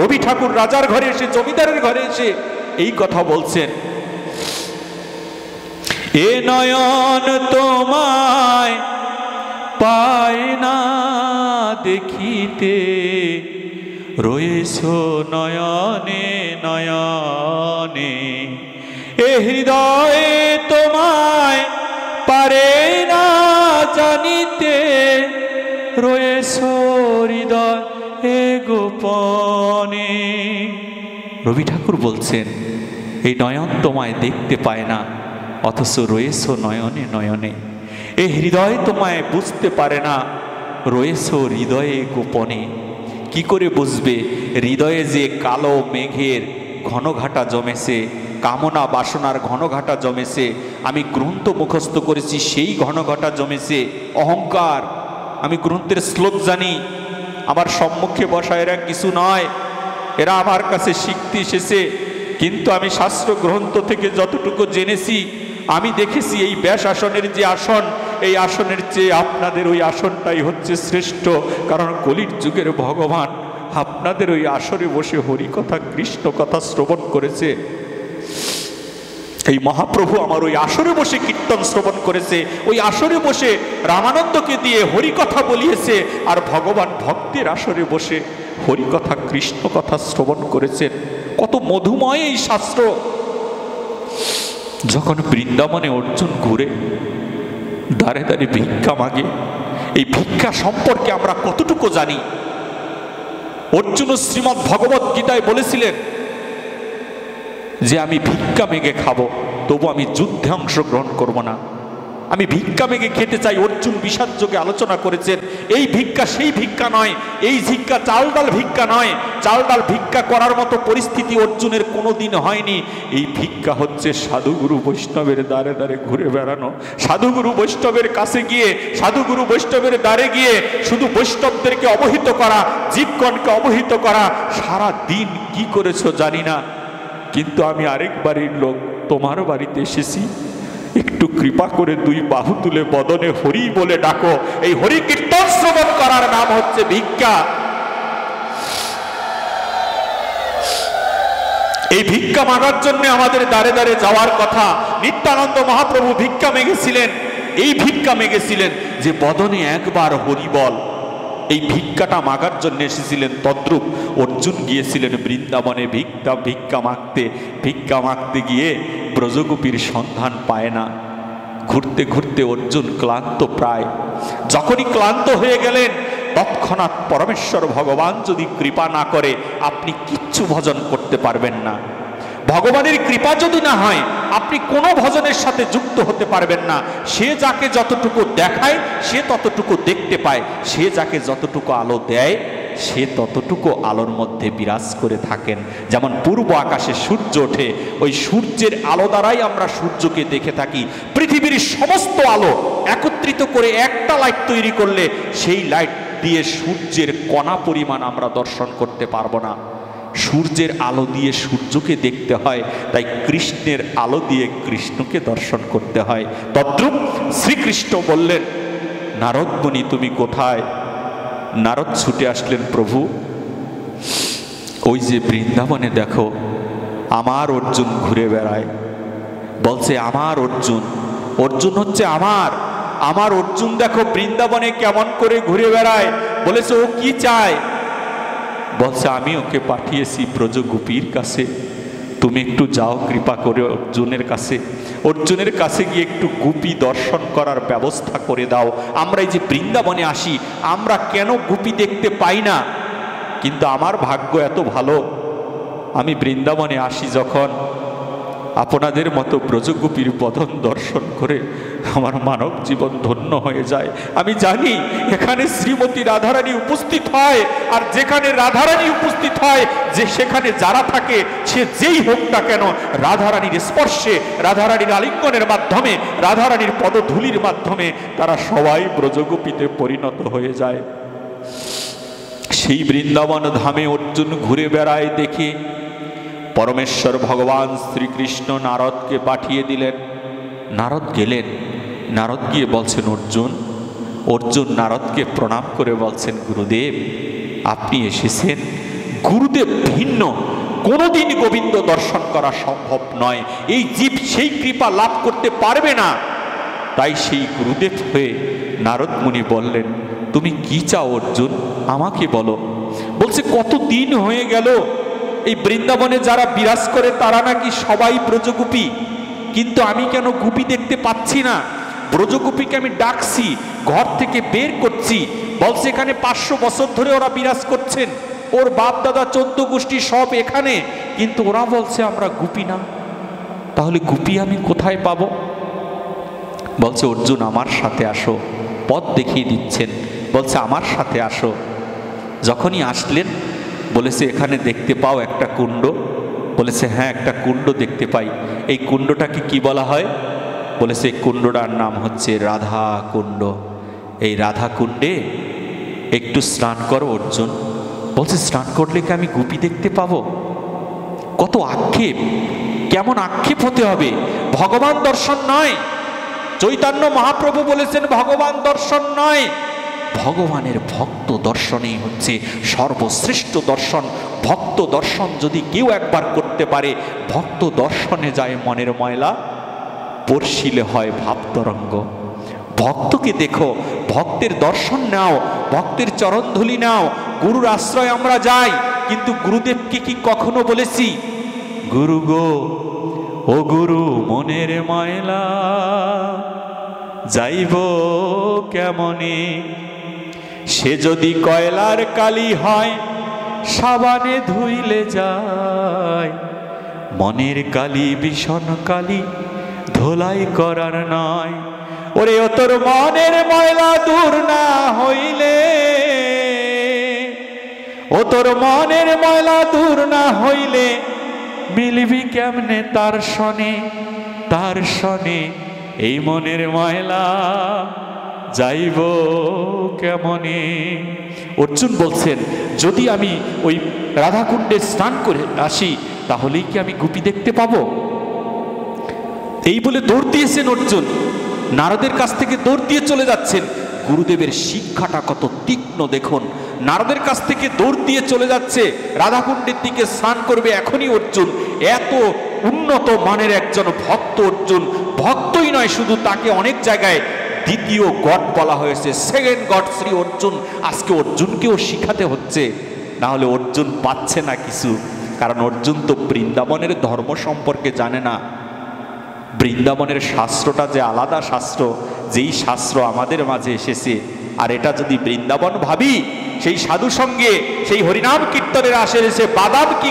রবি ঠাকুর রাজার ঘরে এসে, জমিদারের ঘরে এসে এই কথা বলছেন। এ নয়ন তোমায় পায় না দেখিতে, রয়েছো নয়নে নয়নে। এ হৃদয়ে তোমায় পারে না জানিতে, রয়েছো হৃদয় এ গোপনে। রবি ঠাকুর বলছেন, এই নয়ন তোমায় দেখতে পায় না, অথচ রয়েছো নয়নে নয়নে। এই হৃদয় তোমায় বুঝতে পারে না, রয়েছো হৃদয়ে গোপনে। কি করে বুঝবে? হৃদয়ে যে কালো মেঘের ঘনঘাটা জমেছে, কামনা বাসনার ঘনঘাটা জমেছে, আমি গ্রন্থ মুখস্থ করেছি সেই ঘনঘাটা জমেছে। অহংকার, আমি গ্রন্থের শ্লোক জানি, আমার সম্মুখে বসা এরা কিছু নয়, এরা আমার কাছে শিখতে এসেছে। কিন্তু আমি শাস্ত্র গ্রন্থ থেকে যতটুকু জেনেছি, আমি দেখেছি এই ব্যাস আসনের যে আসন, এই আসনের চেয়ে আপনাদের ওই আসনটাই হচ্ছে শ্রেষ্ঠ। কারণ কলির যুগের ভগবান আপনাদের ওই আসরে বসে হরিকথা কৃষ্ণ কথা শ্রবণ করেছে। এই মহাপ্রভু আমার ওই আসরে বসে কীর্তন শ্রবণ করেছে, ওই আসরে বসে রামানন্দকে দিয়ে হরিকথা বলিয়েছে, আর ভগবান ভক্তের আসরে বসে হরিকথা কৃষ্ণ কথা শ্রবণ করেছেন। কত মধুময় এই শাস্ত্র। যখন বৃন্দাবনে অর্জুন ঘুরে দাঁড়ে দাঁড়ে ভিক্ষা মাগে, এই ভিক্ষা সম্পর্কে আমরা কতটুকু জানি? অর্জুন শ্রীমদ্ ভগবত গীতায় বলেছিলেন যে আমি ভিক্ষা মেঘে খাবো, তবু আমি যুদ্ধে অংশগ্রহণ করব না, আমি ভিক্ষা মেঘে খেতে চাই। অর্জুন বিষাদ যোগে আলোচনা করেছেন, এই ভিক্ষা সেই ভিক্ষা নয়, এই ভিক্ষা চাল ডাল ভিক্ষা নয়। চাল ডাল ভিক্ষা করার মতো পরিস্থিতি অর্জুনের কোনোদিন হয়নি। এই ভিক্ষা হচ্ছে সাধুগুরু বৈষ্ণবের দ্বারে দ্বারে ঘুরে বেড়ানো, সাধুগুরু বৈষ্ণবের কাছে গিয়ে, সাধুগুরু বৈষ্ণবের দ্বারে গিয়ে শুধু বৈষ্ণবদেরকে অবহিত করা, জীবগণকে অবহিত করা। সারা দিন কি করেছো জানি না, কিন্তু আমি আরেক বাড়ির লোক, তোমার বাড়িতে এসেছি, একটু কৃপা করে দুই বাহু তুলে বদনে হরি বলে ডাকো। এই হরি কীর্তন শ্রবণ করার নাম হচ্ছে ভিক্ষা। এই ভিক্ষা মাগার জন্য আমাদের দ্বারে দ্বারে যাওয়ার কথা। নিত্যানন্দ মহাপ্রভু ভিক্ষা মেগেছিলেন, এই ভিক্ষা মেগেছিলেন যে বদনে একবার হরি বল। এই ভিক্ষাটা মাগার জন্য এসেছিলেন, তদ্রূপ অর্জুন গিয়েছিলেন বৃন্দাবনে ভিক্ষা মাগতে গিয়ে ব্রজগোপীর সন্ধান পায় না। ঘুরতে ঘুরতে অর্জুন ক্লান্ত প্রায়। যখনই ক্লান্ত হয়ে গেলেন, তৎক্ষণাৎ পরমেশ্বর ভগবান যদি কৃপা না করে আপনি কিচ্ছু ভজন করতে পারবেন না। ভগবানের কৃপা যদি না হয় আপনি কোনো ভজনের সাথে যুক্ত হতে পারবেন না। সে যাকে যতটুকু দেখায় সে ততটুকু দেখতে পায়, সে যাকে যতটুকু আলো দেয় সে ততটুকু আলোর মধ্যে বিরাজ করে থাকেন। যেমন পূর্ব আকাশে সূর্য ওঠে, ওই সূর্যের আলো দ্বারাই আমরা সূর্যকে দেখে থাকি। পৃথিবীর সমস্ত আলো একত্রিত করে একটা লাইট তৈরি করলে সেই লাইট দিয়ে সূর্যের কণা পরিমাণ আমরা দর্শন করতে পারবো না। সূর্যের আলো দিয়ে সূর্যকে দেখতে হয়, তাই কৃষ্ণের আলো দিয়ে কৃষ্ণকে দর্শন করতে হয়। তদ্রূপ শ্রীকৃষ্ণ বললেন, নারদ মুনি তুমি কোথায়? নারদ ছুটে আসলেন, প্রভু ওই যে বৃন্দাবনে দেখো আমার অর্জুন ঘুরে বেড়ায়। বলছে আমার অর্জুন? অর্জুন হচ্ছে আমার অর্জুন দেখো বৃন্দাবনে কেমন করে ঘুরে বেড়ায়। বলেছে ও কি চায়? বলছে আমি ওকে পাঠিয়েছি ব্রজগোপীর কাছে, তুমি একটু যাও কৃপা করে অর্জুনের কাছে গিয়ে একটু গোপী দর্শন করার ব্যবস্থা করে দাও। আমরা এই যে বৃন্দাবনে আসি আমরা কেন গোপী দেখতে পাই না? কিন্তু আমার ভাগ্য এত ভালো, আমি বৃন্দাবনে আসি যখন আপনাদের মতো ব্রজগোপীর বদন দর্শন করে আমার মানব জীবন ধন্য হয়ে যায়। আমি জানি এখানে শ্রীমতী রাধারানী উপস্থিত হয়, আর যেখানে রাধারানী উপস্থিত হয় যে সেখানে যারা থাকে সে যেই হোক না কেন, রাধারানীর স্পর্শে, রাধারানীর আলিঙ্গনের মাধ্যমে, রাধারানীর পদধূলির মাধ্যমে তারা সবাই ব্রজগোপীতে পরিণত হয়ে যায়। সেই বৃন্দাবন ধামে অর্জুন ঘুরে বেড়ায় দেখে পরমেশ্বর ভগবান শ্রীকৃষ্ণ নারদকে পাঠিয়ে দিলেন। নারদ গেলেন, নারদ গিয়ে বলছেন অর্জুন নারদকে প্রণাম করে বলছেন, গুরুদেব আপনি এসেছেন। গুরুদেব ভিন্ন কোনোদিন গোবিন্দ দর্শন করা সম্ভব নয়, এই জীব সেই কৃপা লাভ করতে পারবে না। তাই সেই গুরুদেব হয়ে নারদ মুনি বললেন, তুমি কি চাও অর্জুন, আমাকে বলো। বলছে কতদিন হয়ে গেল এই বৃন্দাবনে যারা বিরাজ করে তারা নাকি সবাই ব্রজগোপী, কিন্তু আমি কেন গোপী দেখতে পাচ্ছি না? ব্রজগোপীকে আমি ডাকছি, ঘর থেকে বের করছি, বলছে এখানে 500 বছর ধরে ওরা বিরাজ করছেন, ওর বাপ দাদা 14 গোষ্ঠী সব এখানে, কিন্তু ওরা বলছে আমরা গোপী না। তাহলে গোপী আমি কোথায় পাবো? বলছে অর্জুন আমার সাথে আসো, পথ দেখিয়ে দিচ্ছেন। বলছে আমার সাথে আসো। যখনই আসলেন বলেছে এখানে দেখতে পাও একটা কুণ্ড? বলেছে হ্যাঁ একটা কুণ্ড দেখতে পাই। এই কুণ্ডটাকে কি বলা হয়? বলেছে এই কুণ্ডটার নাম হচ্ছে রাধা কুণ্ড। এই রাধা কুণ্ডে একটু স্নান করো অর্জুন। বলছে স্নান করলে কি আমি গোপী দেখতে পাবো? কত আক্ষেপ, কেমন আক্ষেপ হতে হবে! ভগবান দর্শন নয়, চৈতন্য মহাপ্রভু বলেছেন ভগবান দর্শন নয়, ভগবানের ভক্ত দর্শনই হচ্ছে সর্বশ্রেষ্ঠ দর্শন। ভক্ত দর্শন যদি কেউ একবার করতে পারে, ভক্ত দর্শনে যায় মনের ময়লা, পড়শিলে হয় ভাব তরঙ্গ। ভক্তকে দেখো, ভক্তের দর্শন নাও, ভক্তের চরণধূলি নাও। গুরুর আশ্রয় আমরা যাই, কিন্তু গুরুদেবকে কি কখনো বলেছি গুরু গো ও গুরু মনের ময়লা যাইব কেমনে? সে যদি কয়লার কালি হয় সাবানে ধুইলে যায়, মনের কালি ভীষণ কালি ধোলাই করার নয়। ওরে ও তোর মনের ময়লা দূর না হইলে, ও তোর মনের ময়লা দূর না হইলে মিলবি কেমনে তার সনে, তার সনে এই মনের ময়লা যাইব কেমনে? অর্জুন বলছেন যদি আমি ওই রাধাকুণ্ডে স্নান করে আসি তাহলেই কি আমি গোপী দেখতে পাবো? এই বলে দৌড় দিয়েছেন অর্জুন, নারদের কাছ থেকে দৌড় দিয়ে চলে যাচ্ছেন। গুরুদেবের শিক্ষাটা কত তীক্ষ্ণ দেখুন। নারদের কাছ থেকে দৌড় দিয়ে চলে যাচ্ছে, রাধাকুণ্ডের দিকে স্নান করবে এখনই অর্জুন। এত উন্নত মানের একজন ভক্ত অর্জুন, ভক্তই নয় শুধু, তাকে অনেক জায়গায় দ্বিতীয় গড বলা হয়েছে, সেকেন্ড গড শ্রী অর্জুন। আজকে অর্জুনকেও শিখাতে হচ্ছে, না হলে অর্জুন পাচ্ছে না কিছু। কারণ অর্জুন তো বৃন্দাবনের ধর্ম সম্পর্কে জানে না। বৃন্দাবনের শাস্ত্রটা যে আলাদা শাস্ত্র, যেই শাস্ত্র আমাদের মাঝে এসেছে, আর এটা যদি বৃন্দাবন ভাবি, সেই সাধু সঙ্গে সেই হরিনাম কীর্তনের আসে এসে বাদাম কি